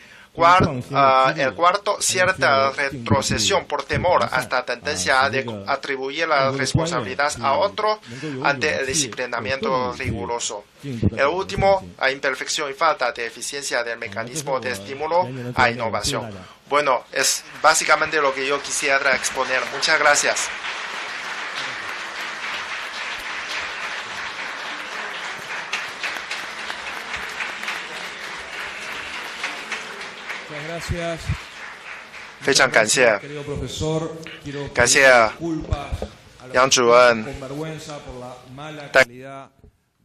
El cuarto, cierta retrocesión por temor hasta tendencia de atribuir la responsabilidad a otro ante el disciplinamiento riguroso. El último, la imperfección y falta de eficiencia del mecanismo de estímulo a innovación. Bueno, es básicamente lo que yo quisiera exponer. Muchas gracias. Muchas gracias. 非常感谢， Querido profesor, quiero 感谢 disculpas a los 杨主任 con vergüenza por la mala calidad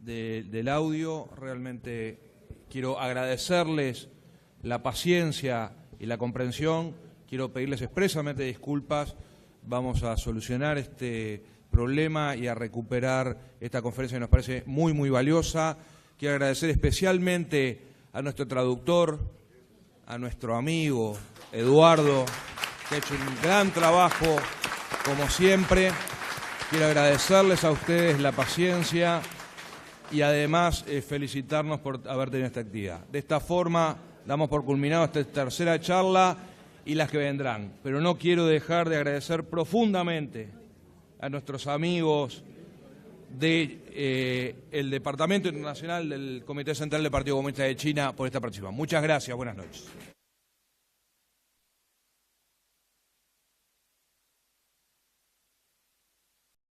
del audio. Realmente quiero agradecerles la paciencia y la comprensión. Quiero pedirles expresamente disculpas. Vamos a solucionar este problema y a recuperar esta conferencia que nos parece muy, muy valiosa. Quiero agradecer especialmente a nuestro traductor, a nuestro amigo Eduardo, que ha hecho un gran trabajo, como siempre. Quiero agradecerles a ustedes la paciencia y además felicitarnos por haber tenido esta actividad. De esta forma damos por culminado esta tercera charla y las que vendrán. Pero no quiero dejar de agradecer profundamente a nuestros amigos del Departamento Internacional del Comité Central del Partido Comunista de China por esta participación. Muchas gracias, buenas noches.